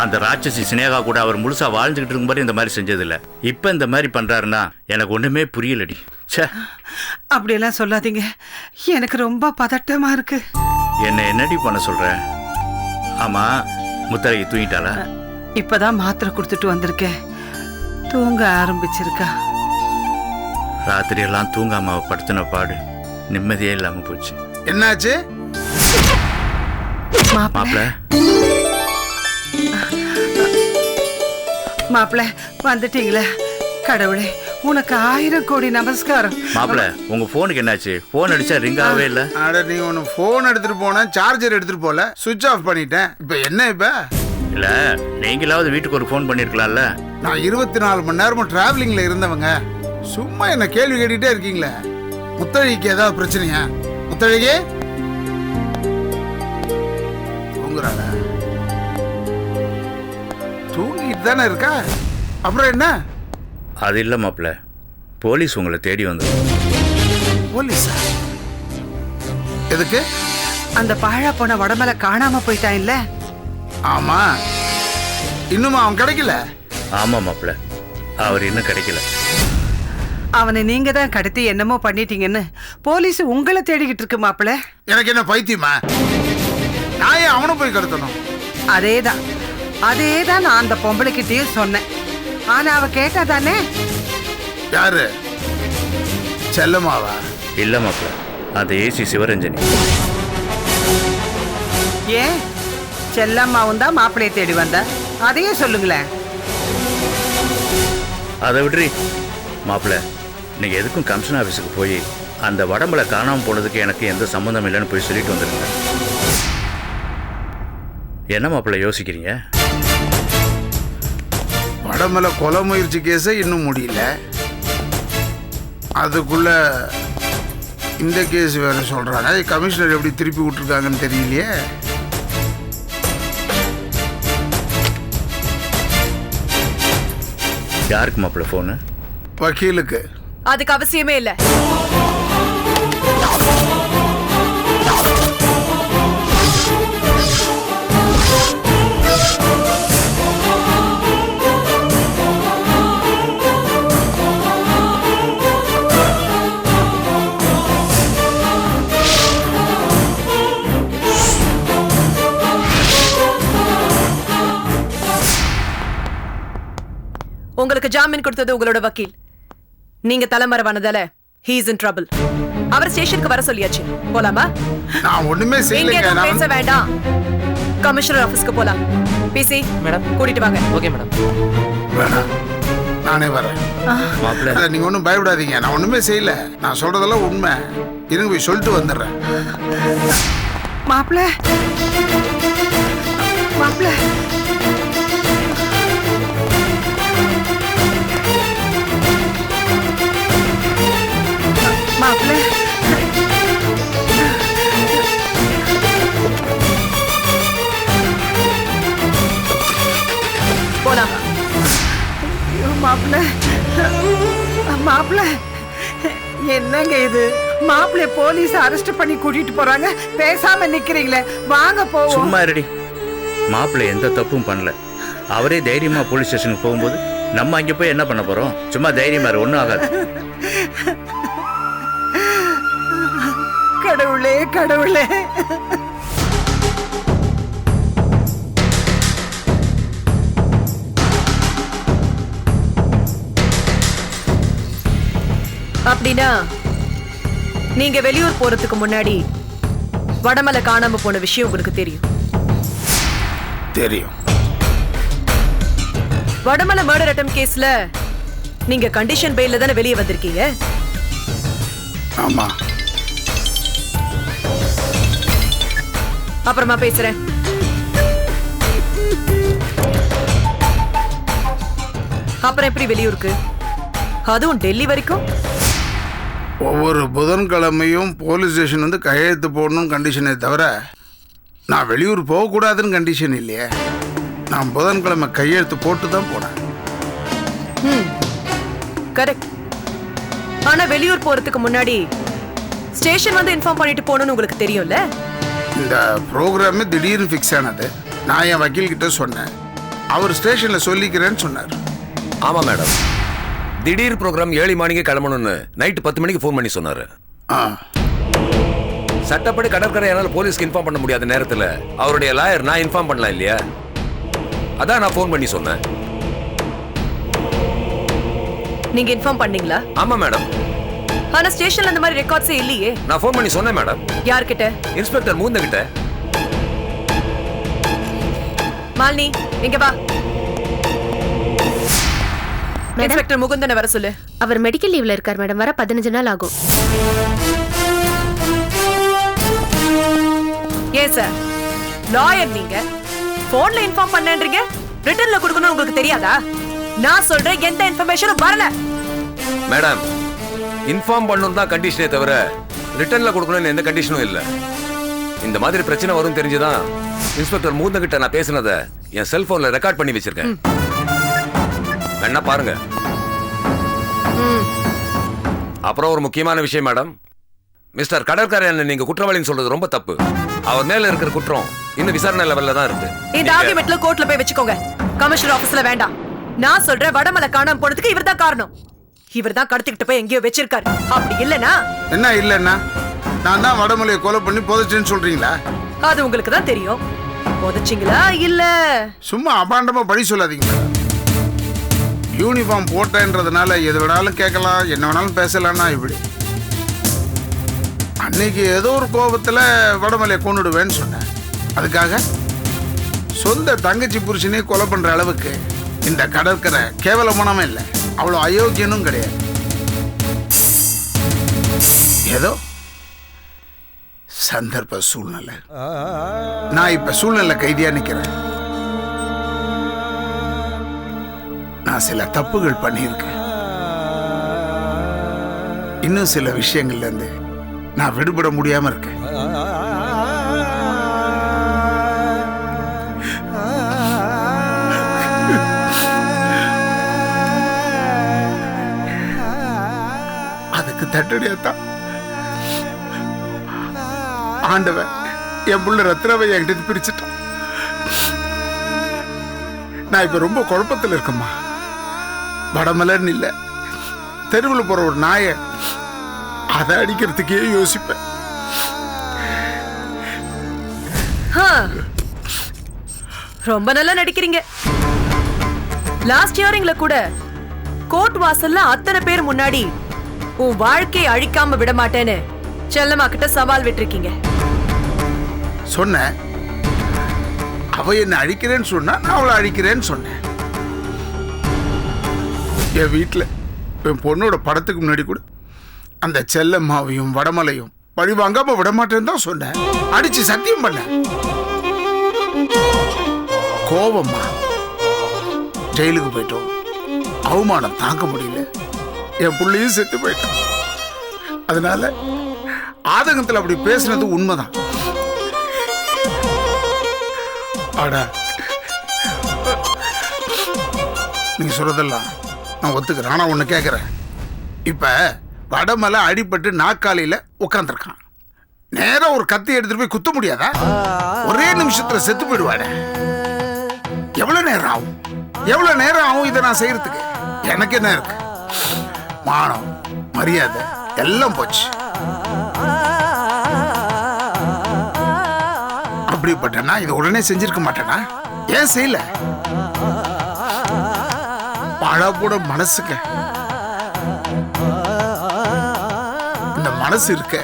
Speaker 11: அந்த ராட்சசி சினேகா கூட அவர் முழுசா வாழ்ந்துகிட்டு இருக்கும்போது இந்த மாதிரி செஞ்சதில்ல. இப்ப இந்த மாதிரி பண்றாருன்னா எனக்கு ஒண்ணுமே புரியலடி. ச்சே,
Speaker 3: அப்படியெல்லாம் சொல்லாதீங்க. எனக்கு ரொம்ப பதட்டமா இருக்கு.
Speaker 11: என்னடி பண்ண சொல்ற? ஆமா, முத்தரகி தூங்கிட்டாளா?
Speaker 3: இப்பதான் மாத்திரை கொடுத்துட்டு வந்திருக்கேன். தூங்க ஆரம்பிச்சிருக்கா.
Speaker 11: ராத்திரி எல்லாம் தூங்காம படுத்தின பாடு நிம்மதியே இல்லாம போச்சு.
Speaker 6: என்னாச்சு
Speaker 11: மாப்பிள்ள?
Speaker 3: மாப்பிள்ள வந்துட்டீங்களா? கடவுளே, உனக்கு 1000 கோடி நமஸ்காரம்.
Speaker 11: மாப்பிள்ள, உங்க போனுக்கு என்னாச்சு? போன் அடிச்சா ரிங் ஆகவே இல்ல.
Speaker 6: அட, நீ ஒன்னு போன் எடுத்துட்டு போன, சார்ஜர் எடுத்துட்டு போல, சுவிட்ச் ஆஃப் பண்ணிட்டேன். இப்ப என்ன? இப்ப
Speaker 11: இல்ல, நீங்களாவது வீட்டுக்கு ஒரு போன் பண்ணிருக்கலாம்ல.
Speaker 6: நான் 24 மணி நேரமும் டிராவலிங்ல இருந்தவங்க. சும்மா என்ன கேள்வி கேட்டுட்டே இருக்கீங்களே. முத்தழகிக்கு ஏதாவது பிரச்சனையா? முத்தழகி தூங்குறாளா? தூங்கிட்டு தானே இருக்கா, அப்புறம் என்ன?
Speaker 11: அது இல்ல மாப்பிள்ள, போலீஸ் உங்களை தேடி வந்தது.
Speaker 6: போலீஸா? எதுக்கு?
Speaker 3: அந்த பாழா போன வடமலை காணாம போயிட்டான் இல்ல?
Speaker 6: ஆமா, இன்னுமா அவன் கிடைக்கல?
Speaker 11: ஆமா மாப்பிள்ள, அவர் இன்னும் கிடைக்கல.
Speaker 3: அவனை நீங்க தான் கடத்தி என்னமோ பண்ணிட்டீங்கன்னு போலீஸ் உங்களை தேடிக்கிட்டு இருக்கு மாப்பிள்ள.
Speaker 6: எனக்கு என்ன பைத்தியமா? நான் ஏன் அவனை போய் கடத்தணும்?
Speaker 3: அதேதான் நான் அந்த பொம்பளைக்கிட்டையும் சொன்னேன். ஆனா அவ கேட்டா தானே.
Speaker 6: யாரு? செல்லம்மாவா?
Speaker 11: இல்ல மாப்பிள்ள, அது ஏசி சிவரஞ்சனி.
Speaker 3: ஏன் செல்லம்மாவும் தான் மாப்பிள்ளையை தேடி வந்த? அதையே சொல்லுங்களேன்.
Speaker 11: அதை விடுறி மாப்பிள்ள, நீங்க எதுக்கும் கமிஷன் ஆபீஸுக்கு போய் அந்த வடம்பலை காணாம போனதுக்கு எனக்கு எந்த சம்மந்தம் இல்லைன்னு போய் சொல்லிட்டு வந்துருங்க. என்ன மாப்பிள்ள யோசிக்கிறீங்க?
Speaker 6: வடமலை கொலை முயற்சி கேஸை இன்னும் முடியல, அதுக்குள்ள இந்த கேஸ் வேற சொல்றாங்க. கமிஷனர் எப்படி திருப்பி விட்டுருக்காங்கன்னு தெரியலையே.
Speaker 11: யாருக்கு மாப்பிள்ள போனு?
Speaker 6: வக்கீலுக்கு.
Speaker 2: அதுக்கு அவசியமே இல்ல. உங்களுக்கு ஜாமீன் கொடுத்தது உங்களோட வக்கீல். நீங்க தலைமறைவானதால he is in trouble. அவர் ஸ்டேஷனுக்கு வர சொல்லியாச்சு. போலாமா?
Speaker 15: நான் ஒண்ணுமே செய்யலங்க.
Speaker 2: நான் பேச வேண்டாம். கமிஷனர் ஆபீஸ்க்கு போலாம். பிசி மேடம் கூட்டிட்டு வாங்க. Okay madam.
Speaker 15: வேணாம், நானே வரேன். மாப்பிள்ள நீங்க ஒன்றும் பயப்படாதீங்க, நான் ஒண்ணுமே செய்யல. நான் சொல்றதெல்லாம் உண்மை. இருங்க போய் சொல்லிட்டு வந்துடுறேன்.
Speaker 3: மாப்பிள்ள மாப்பிள்ள மாப்பிள்ள
Speaker 2: போலாம்.
Speaker 3: மாப்பிள்ள மாப்பிள்ள என்னங்க இது? மாப்பிள்ளை போலீஸ் அரெஸ்ட் பண்ணி கூட்டிட்டு போறாங்க, பேசாம நிக்கிறீங்களே, வாங்க போவோம்.
Speaker 11: சும்மா இருடி. மாப்பிள்ளை எந்த தப்பும் பண்ணல. அவரே தைரியமா போலீஸ் ஸ்டேஷனுக்கு போகும்போது நம்ம அங்க போய் என்ன பண்ண போறோம்? சும்மா தைரியமா ஒன்றும் ஆகாது.
Speaker 3: கடவுளே கடவுளே.
Speaker 2: அப்படின்னா நீங்க வெளியூர் போறதுக்கு முன்னாடி வடமலை காணாம போன விஷயம் உங்களுக்கு தெரியும்?
Speaker 15: தெரியும்.
Speaker 2: வடமலை மர்டர் அட்டெம்ப்ட் கேஸ்ல நீங்க கண்டிஷன் பெயில்ல தானே வெளியே வந்திருக்கீங்க?
Speaker 15: ஆமா.
Speaker 2: அப்புறமா பேசுறேன். அப்புறம் எப்படி வெளியூருக்கு, அதுவும் டெல்லி வரைக்கும்?
Speaker 15: ஒவ்வொரு புதன்கிழமையும் போலீஸ் ஸ்டேஷன் வந்து கையெழுத்து போடணும்னு கண்டிஷனே தவிர நான் வெளியூர் போகக்கூடாதுன்னு கண்டிஷன் இல்லையே. நான் புதன்கிழமை கையெழுத்து போட்டு தான் போனேன்.
Speaker 2: கரெக்ட். ஆனா வெளியூர் போறதுக்கு முன்னாடி ஸ்டேஷன் வந்து இன்ஃபார்ம் பண்ணிட்டு போகணும்னு உங்களுக்கு தெரியும்ல?
Speaker 15: இந்த ப்ரோக்ராமே திடீர்னு ஃபிக்ஸ் ஆனது. நான் என் வக்கீல் கிட்ட சொன்னேன், அவர் ஸ்டேஷன்ல சொல்லிக்கிறேன்னு சொன்னார்.
Speaker 12: ஆமா மேடம், திடீர் ப்ரோக்ராம் ஏர்லி மார்னிங்கே கிளம்பணும்னு நைட்டு 10 மணிக்கு ஃபோன் பண்ணி சொன்னாரு. சட்டப்படி கடற்கரை என்னால் போலீஸ்க்கு இன்ஃபார்ம் பண்ண முடியாத நேரத்தில் அவருடைய லாயர் நான் இன்ஃபார்ம் பண்ணலாம் இல்லையா? அதான் நான் ஃபோன் பண்ணி சொன்னேன்.
Speaker 2: நீங்க இன்ஃபார்ம் பண்ணீங்களா?
Speaker 12: ஆமா மேடம்.
Speaker 2: ஆனா ஸ்டேஷன்ல அந்த மாதிரி ரெக்கார்ட்ஸே இல்லையே.
Speaker 12: நான் ஃபோன் பண்ணி சொன்னேன் மேடம்.
Speaker 2: யார்கிட்ட?
Speaker 12: இன்ஸ்பெக்டர் மூந்த கிட்ட.
Speaker 2: மாலினி இங்க வா. இன்ஸ்பெக்டர் முகுந்தனை வர சொல்லு.
Speaker 4: அவர் மெடிக்கல் லீவ்ல இருக்கார் மேடம், வர 15 நாள் ஆகும்.
Speaker 2: ஏன் சார் லாயர் நீங்க போன்ல இன்ஃபார்ம் பண்ணேன்றீங்க, ரிட்டன்ல கொடுக்கணும் உங்களுக்கு தெரியாதா? நான் சொல்றேன் எந்த இன்ஃபர்மேஷனும் வரல.
Speaker 12: மேடம், இன்ஃபார்ம் பண்ணணும் தான் கண்டிஷனே தவிர ரிட்டன்ல கொடுக்கணும்னு எந்த கண்டிஷனும் இல்லை. இந்த மாதிரி பிரச்சனை வரும் தெரிஞ்சுதான் இன்ஸ்பெக்டர் மூந்த கிட்ட நான் பேசினதை என் செல்போன்ல ரெக்கார்ட் பண்ணி வச்சிருக்கேன். என்ன பாருங்க. அப்புறம் ஒரு முக்கியமான விஷயம் மேடம், மிஸ்டர் கடற்கரையன் நீங்க குற்றவாளின்னு சொல்றது ரொம்ப தப்பு. அவர் மேல இருக்கிற குற்றம் இன்னும் விசாரணை லெவல்ல தான் இருக்கு.
Speaker 2: இந்த ஆர்குமெண்ட்ல கோர்ட்ல போய் வச்சுக்கோங்க, கமிஷனர் ஆபீஸ்ல வேண்டாம். நான் சொல்றேன் வடமலை காணாம போனதுக்கு இவர்தான் காரணம். இவர்தான் கடத்திக்கிட்டு போய் எங்கேயோ வச்சிருக்காரு. அப்படி இல்லனா
Speaker 15: என்ன இல்லன்னா நான் தான் வடமலையை கொலை பண்ணி புதைச்சேன்னு சொல்றீங்களா?
Speaker 2: அது உங்களுக்கு தான் தெரியும். புதைச்சிங்களா இல்ல
Speaker 15: சும்மா அபாண்டமா பழி சொல்லாதீங்க. யூனிஃபார்ம் போட்டேன்றதுனால எது வேணாலும் கேட்கலாம், என்ன வேணாலும் பேசலாம்னா இப்படி. அன்னைக்கு ஏதோ ஒரு கோபத்துல வடமலையை கொண்டுடுவேன்னு சொன்னேன். அதுக்காக சொந்த தங்கச்சி புருஷனே கொலை பண்ற அளவுக்கு இந்த கடற்கரை கேவலமானமே இல்லை, அவ்வளோ அயோக்கியனும் கிடையாது. ஏதோ சந்தர்ப்ப சூழ்நிலை. நான் இப்ப சூழ்நிலை கைதியா நிக்கிறேன். நான் சில தப்புகள் பண்ணியிருக்கேன். இன்னும் சில விஷயங்கள்ல இருந்து நான் விடுபட முடியாம இருக்கேன். அதுக்கு தட்டடியாத்தான் ஆண்டவன் என் புள்ள ரத்னாவை என்கிட்ட பிரிச்சுட்டான். நான் இப்ப ரொம்ப குழப்பத்தில் இருக்கேம்மா. வடமலர்னு இல்ல, தெருவில் போற ஒரு நாயை அதை அடிக்கிறதுக்கே யோசிப்பேன்.
Speaker 2: ரொம்ப நல்லா நடிக்கிறீங்க. லாஸ்ட் இயரிங்ல கூட கோர்ட் வாசல்ல அத்தனை பேர் முன்னாடி உன் வாழ்க்கையை அழிக்காம விட மாட்டேன்னு செல்லம்மா கிட்ட சவால் விட்டுருக்கீங்க.
Speaker 15: சொன்னேன். அவ என்ன அழிக்கிறேன்னு சொன்னா நான் அவளை அழிக்கிறேன்னு சொன்னேன். என் வீட்டில் என் பொண்ணோட படத்துக்கு முன்னாடி கூட அந்த செல்லம்மாவையும் வடமலையும் பழி வாங்காம விட மாட்டேன்னு தான் சொன்னேன். அடிச்சு சத்தியம் பண்ண. கோபமா ஜெயிலுக்கு போயிட்டோம். அவமானம் தாங்க முடியல. என் புள்ளையும் செத்து போயிட்டான். அதனால ஆதங்கத்தில் அப்படி பேசுனது உண்மைதான். ஆடா நீங்க சொல்றதெல்லாம் நான் ஒத்துக்கிறேன். ஆனா ஒண்ணு கேட்கிறேன். இப்ப வடமலை அடிபட்டு நாக்காலியில உட்காந்துருக்கான். நேரம் ஒரு கத்தி எடுத்துட்டு போய் குத்த முடியாதா? ஒரே நிமிஷத்துல செத்து போயிடுவாட. எவ்வளவு நேரம் ஆகும்? எவ்வளவு நேரம் ஆகும் இதை நான் செய்யறதுக்கு? எனக்கு என்ன இருக்கு? மானம் மரியாதை எல்லாம் போச்சு. அப்படிப்பட்டனா இதை உடனே செஞ்சிருக்க மாட்டேனா? ஏன் செய்யல? பாழா கூட மனசுங்க. இந்த மனசு இருக்க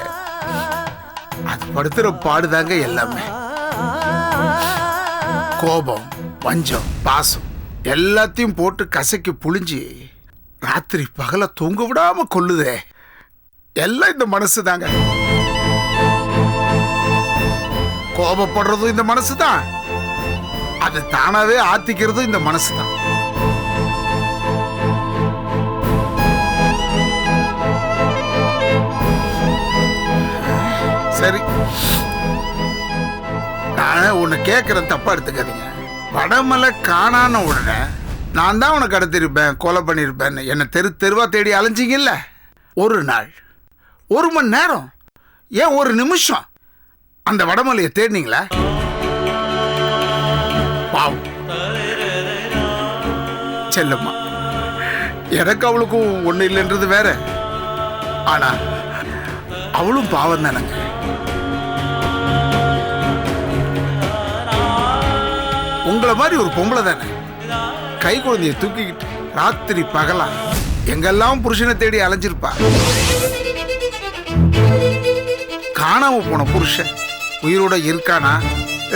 Speaker 15: அது படுத்துற பாடுதாங்க எல்லாமே. கோபம், வஞ்சம், பாசம் எல்லாத்தையும் போட்டு கசக்கி புழிஞ்சி ராத்திரி பகல தூங்க விடாம கொல்லுதே எல்லாம் இந்த மனசு தாங்க. கோபப்படுறதும் இந்த மனசு தான். அது தானாவே ஆத்திக்கிறதும் இந்த மனசு தான். சரி, நான் உன்னை கேட்கிறேன், தப்பா எடுத்துக்காதீங்க. வடமலை காணான உடனே நான் தான் உனக்கு கடத்திருப்பேன், கொலை பண்ணிருப்பேன். என்னை தெரு தெருவா தேடி அலைஞ்சிங்கல்ல. ஒரு நாள், ஒரு மணி நேரம், ஏன் ஒரு நிமிஷம் அந்த வடமலையை தேடினீங்களா? பாவம் செல்லம்மா. எனக்கு அவளுக்கும் ஒண்ணு இல்லைன்றது வேற. ஆனா அவளும் பாவம் தானங்க. உங்களை மாதிரி ஒரு பொம்பளை தானே கை குழந்தைய தூக்கிக்கிட்டு ராத்திரி பகலா எங்கெல்லாம் புருஷனை தேடி அலைஞ்சிருப்பா. காணாம போன புருஷன் உயிரோட இருக்கானா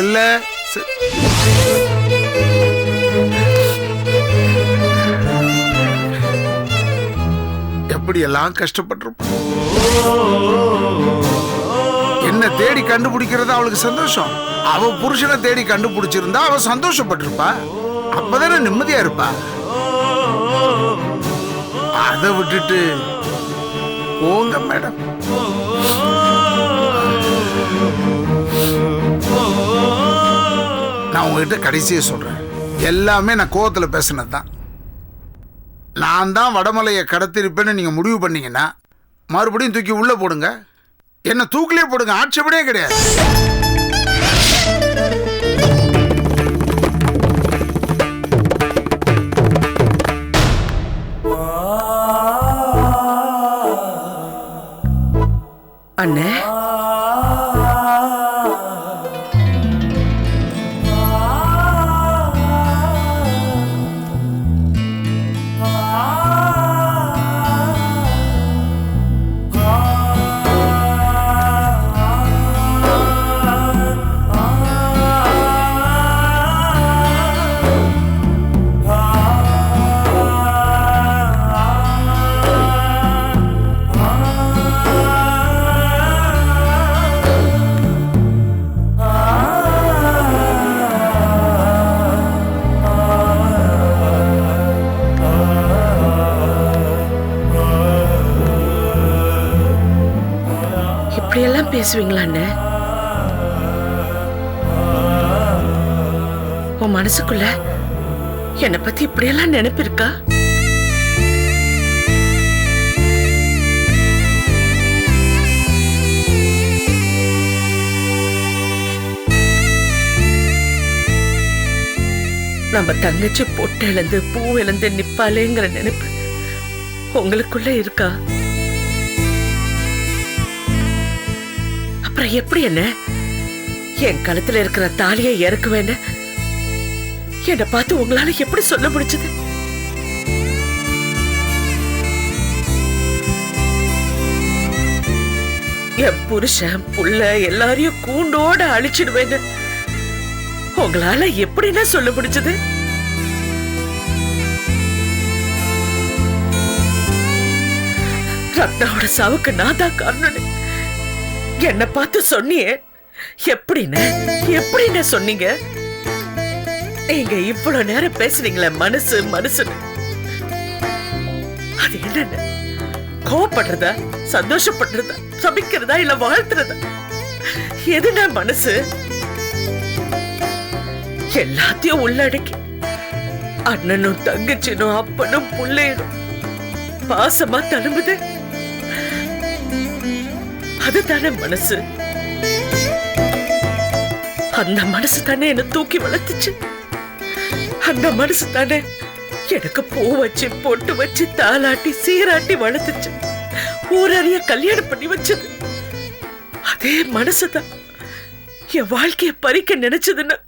Speaker 15: இல்ல எப்படி எல்லாம் கஷ்டப்பட்டிருப்போம். என்ன தேடி கண்டுபிடிக்கிறது அவளுக்கு சந்தோஷம். அவ புருஷனை தேடி கண்டுபிடிச்சிருந்தா அவ சந்தோஷப்பட்டிருப்பா. அப்பதானே நிம்மதியா இருப்பா. அதை விட்டுட்டு போங்க மேடம். நான் உங்ககிட்ட கடைசியே சொல்றேன், எல்லாமே நான் கோவத்துல பேசினதுதான். நான் தான் வடமலையை கடத்திருப்பேன்னு நீங்க முடிவு பண்ணீங்கன்னா மறுபடியும் தூக்கி உள்ள போடுங்க. என்ன தூக்கிலே போடுங்க, ஆட்சேபனையே கிடையாது.
Speaker 13: அண்ணே, இப்படியெல்லாம் பேசுவீங்களா அண்ணே? உன் மனசுக்குள்ள என்னை பத்தி இப்படியெல்லாம் நினைப்பு இருக்கா? நம்ம தங்கச்சி பொட்டு இழந்து பூ இழந்து நிப்பாளேங்கிற நினைப்பு உங்களுக்குள்ள இருக்கா? அப்புறம் எப்படி என்ன என் கழுத்துல இருக்கிற தாலியை இறக்குவேன்னு என்னை பார்த்து உங்களால எப்படி சொல்ல முடிச்சது?
Speaker 16: என் புருஷன் புள்ள எல்லாரையும் கூண்டோட அழிச்சிடுவேன்னு உங்களால எப்படின்னா சொல்ல முடிஞ்சது? ரத்னாவோட சாவுக்கு நான் தான் காரணம். என்ன பார்த்து சொன்னியே, எப்படின்னு சொன்னீங்க? நீங்க இவ்வளவு நேரம் பேசுறீங்களே மனசு மனசுன்னு, அது என்னன்னு? கோவப்படுறதா, சந்தோஷப்படுறதா, சபிக்கிறதா, இல்ல வாழ்த்துறதா? எதுனா மனசு? எல்லாத்தையும் உள்ளடக்கி அண்ணனும் தங்கச்சினும் அப்பனும் புள்ளையனும் பாசமா தழும்புது, அதுதானே மனசு. அந்த மனசு தானே என்ன தூக்கி வளர்த்துச்சு. அந்த மனசு தானே எனக்கு பூ வச்சு பொட்டு வச்சு தாளாட்டி சீராட்டி வளர்த்துச்சு, ஊரறிய கல்யாணம் பண்ணி வச்சது. அதே மனசுதான் என் வாழ்க்கைய பறிக்க நினைச்சதுன்னா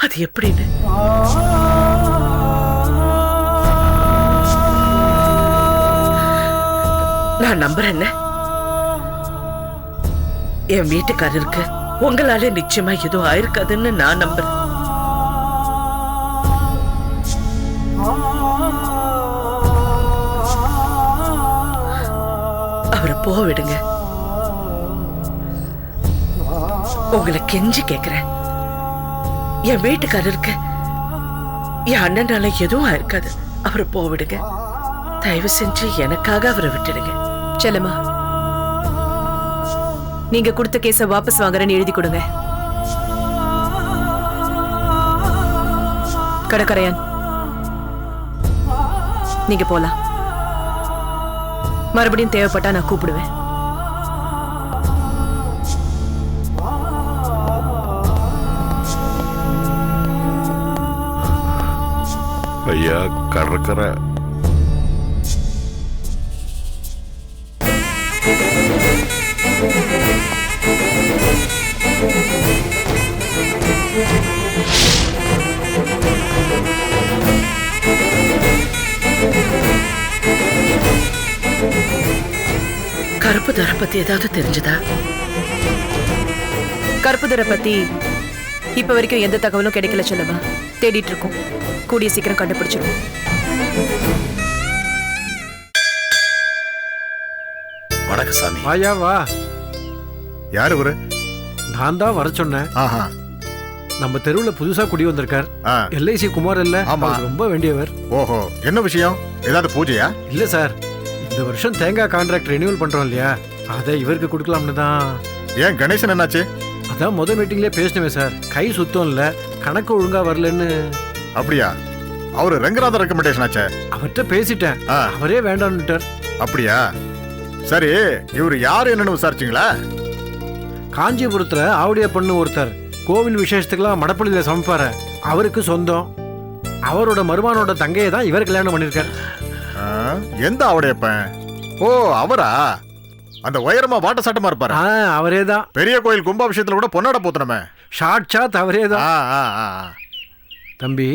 Speaker 16: அது எப்படின்னு? நான் நம்புறேன், என் வீட்டுக்காரருக்கு உங்களால நிச்சயமா எதுவும் ஆயிருக்காதுன்னு நான் நம்புறேன். அவரை போக விடுங்க. உங்களை கெஞ்சி கேக்குறேன், என் வீட்டுக்காரருக்கு என் அண்ணனால எதுவும் ஆயிருக்காது. அவரை போக விடுங்க. தயவு செஞ்சு எனக்காக அவரை விட்டுடுங்க.
Speaker 2: செல்லம்மா, நீங்க கொடுத்த கேஸ வாபஸ் வாங்குறேன்னு எழுதி கொடுங்க. கடற்கரையான், நீங்க போலாம். மறுபடியும் தேவைப்பட்டா நான் கூப்பிடுவேன்.
Speaker 5: ஐயா கடற்கரை.
Speaker 16: கருப்பு தர பத்தி ஏதாவது தெரிஞ்சதா?
Speaker 2: கருப்பு தர பத்தி இப்ப வரைக்கும் எந்த தகவலும் கிடைக்கல செல்லம்மா. தேடிட்டு இருக்கோம். கூடிய சீக்கிரம் கண்டுபிடிச்சிருவோம்.
Speaker 17: வணக்கம் சாமி.
Speaker 7: ஐயா வா.
Speaker 17: யாரு இவரு?
Speaker 7: நான் தான் வர சொன்னேன்.
Speaker 17: ஆஹா.
Speaker 7: நம்ம தெருவுல புதுசா குடி வந்திருக்கார். எல்ஐசி குமார் இல்ல?
Speaker 17: ஆமா.
Speaker 7: ரொம்ப வேண்டியவர்.
Speaker 17: ஓஹோ, என்ன விஷயம்? ஏதாவது பூஜையா?
Speaker 7: இல்ல சார், இந்த வருஷம் தேங்காய் கான்ட்ராக்ட் ரெனியூவல் பண்றோம் இல்லையா, அதை இவருக்கு கொடுக்கலாம்னு தான்.
Speaker 17: ஏன் கணேசன் என்னாச்சு?
Speaker 7: அதான் முதல் மீட்டிங்லயே பேசினவே சார், கை சுத்தம் இல்ல, கணக்கு ஒழுங்கா வரலன்னு.
Speaker 17: அப்படியா? அவரு ரங்கநாதன் ரெக்கமெண்டேஷன் ஆச்சே.
Speaker 7: அவர்கிட்ட பேசிட்டேன், அவரே வேண்டாம்னுட்டார்.
Speaker 17: அப்படியா? சரி, இவரு யாரு என்னன்னு விசாரிச்சிங்களா?
Speaker 7: காஞ்சிபுரத்துல ஆவுடைய பண்ணு ஒருத்தர் கோவில் விசேஷத்துக்கெல்லாம் மடப்பள்ளியில சமைப்பாரு. அவருக்கு சொந்தம். அவரோட மருமானோட தங்கையை தான் இவர் கல்யாணம் பண்ணிருக்காரு.
Speaker 17: எந்த ஆவுடையப்பன்? ஓ, அவரா? அந்த உயரமா வாட்ட சாட்டமா இருப்பாரு.
Speaker 7: அவரே தான்.
Speaker 17: பெரிய கோயில் கும்பாபிஷேகத்துல கூட பொன்னாட போத்தனமே.
Speaker 7: ஷார்ட் ஷாட் அவரே தான். தம்பி,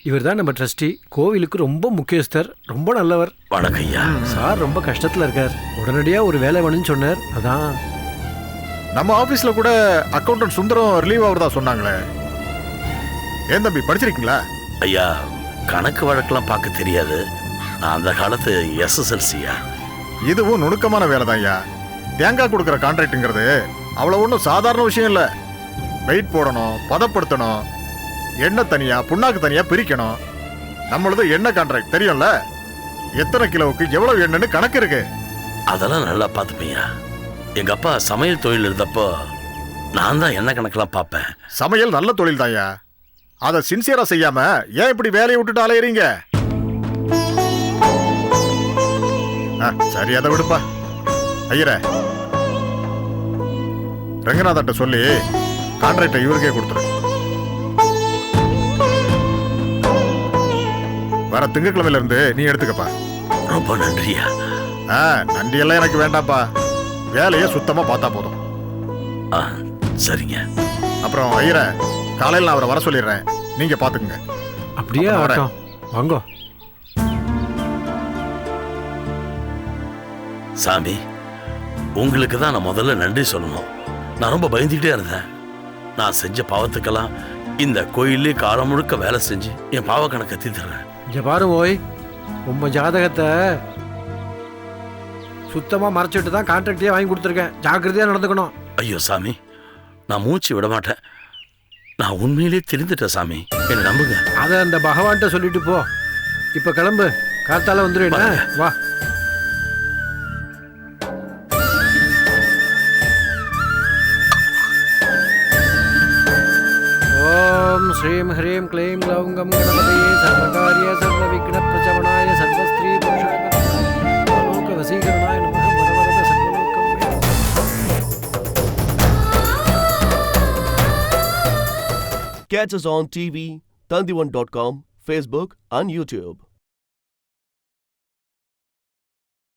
Speaker 7: இவர் தான் நம்ம ட்ரஸ்டி. கோவிலுக்கு ரொம்ப முக்கியஸ்தர், ரொம்ப நல்லவர்.
Speaker 17: வணக்கம் ஐயா.
Speaker 7: சார் ரொம்ப கஷ்டத்துல இருக்கார், உடனடியா ஒரு வேலை வேணும்னு சொன்னார். அதான்
Speaker 17: நம்ம ஆபீஸ்ல கூட அக்கௌண்டன்ட் சுந்தரம் ரிலீவ் ஆகுறதா சொன்னாங்களே. ஏன் தம்பி, படிச்சிருக்கீங்களா?
Speaker 18: ஐயா, கணக்கு வழக்கெல்லாம் பார்க்க தெரியாது. நான் அந்த காலத்து SSLCயா.
Speaker 17: இதுவும் நுணுக்கமான வேலை தான் ஐயா. தேங்காய் கொடுக்குற கான்ட்ராக்டுங்கிறது அவ்வளோ ஒன்றும் சாதாரண விஷயம் இல்லை. வெயிட் போடணும், பதப்படுத்தணும், எண்ணெய் தனியா புண்ணாக்கு தனியா பிரிக்கணும். நம்மளது எண்ணெய் கான்ட்ராக்ட் தெரியும்ல, எத்தனை கிலோவுக்கு எவ்வளவு எண்ணெய்னு கணக்கு இருக்கு.
Speaker 18: அதெல்லாம் நல்லா பார்த்துப்பையா. எங்க அப்பா சமையல் தொழில் இருந்தப்போ நான் தான் எண்ணெய் கணக்கெல்லாம் பார்ப்பேன்.
Speaker 17: சமையல் நல்ல தொழில் தான்யா. அதை சின்சியரா செய்யாம ஏன் இப்படி வேலையை விட்டுட்டு அலையறீங்க? சரி, அதை விடுப்பா. ஐயரே, ரங்கநாதட்ட சொல்லி கான்ட்ராக்டை இவருக்கே கொடுத்துரு. வர திங்கட்கிழமையில இருந்து நீ எடுத்துக்கப்பா.
Speaker 18: ரொம்ப நன்றியா.
Speaker 17: நன்றி எல்லாம் எனக்கு வேண்டாப்பா. வேலையை சுத்தமா பார்த்தா போதும்.
Speaker 18: சரிங்க.
Speaker 17: அப்புறம் ஐயரே, காலையில் நான் அவரை வர சொல்லிடுறேன், நீங்க பாத்துக்குங்க.
Speaker 7: அப்படியே வரட்டும். வாங்க
Speaker 18: சாமி, உங்களுக்கு தான் நான் முதல்ல நன்றி சொல்லணும். நான் ரொம்ப பயந்துகிட்டே இருந்தேன். நான் செஞ்ச பாவத்துக்கெல்லாம் இந்த கோயிலே காலம் முழுக்க வேலை செஞ்சு என் பாவ கணக்கை தீர்த்துறேன்.
Speaker 19: இங்க பாரு ஓய், உங்க ஜாதகத்தை சுத்தமா மறைச்சிட்டு தான் கான்ட்ராக்டே வாங்கி கொடுத்துருக்கேன். ஜாக்கிரதையா நடந்துக்கணும்.
Speaker 18: ஐயோ சாமி, நான் மூச்சு விட மாட்டேன். நான் உண்மையிலே தெரிந்துட்டேன் சாமி, என்ன நம்புங்க.
Speaker 19: அதை அந்த பகவான்கிட்ட சொல்லிட்டு போ. இப்ப கிளம்பு, காத்தால வந்துரு. வா. ஓம் ஸ்ரீம் ஹ்ரீம் க்ளீம் க்ளௌங்கம் கணபதியே சர்வகாரிய சர்வவிக்ன பிரச்சவனாய சர்வஸ்திரீ புருஷாய வசீகரணாய நமः வரவரத சர்வலோகம்.
Speaker 1: Catch us on TV, Tandivan.com, Facebook and YouTube.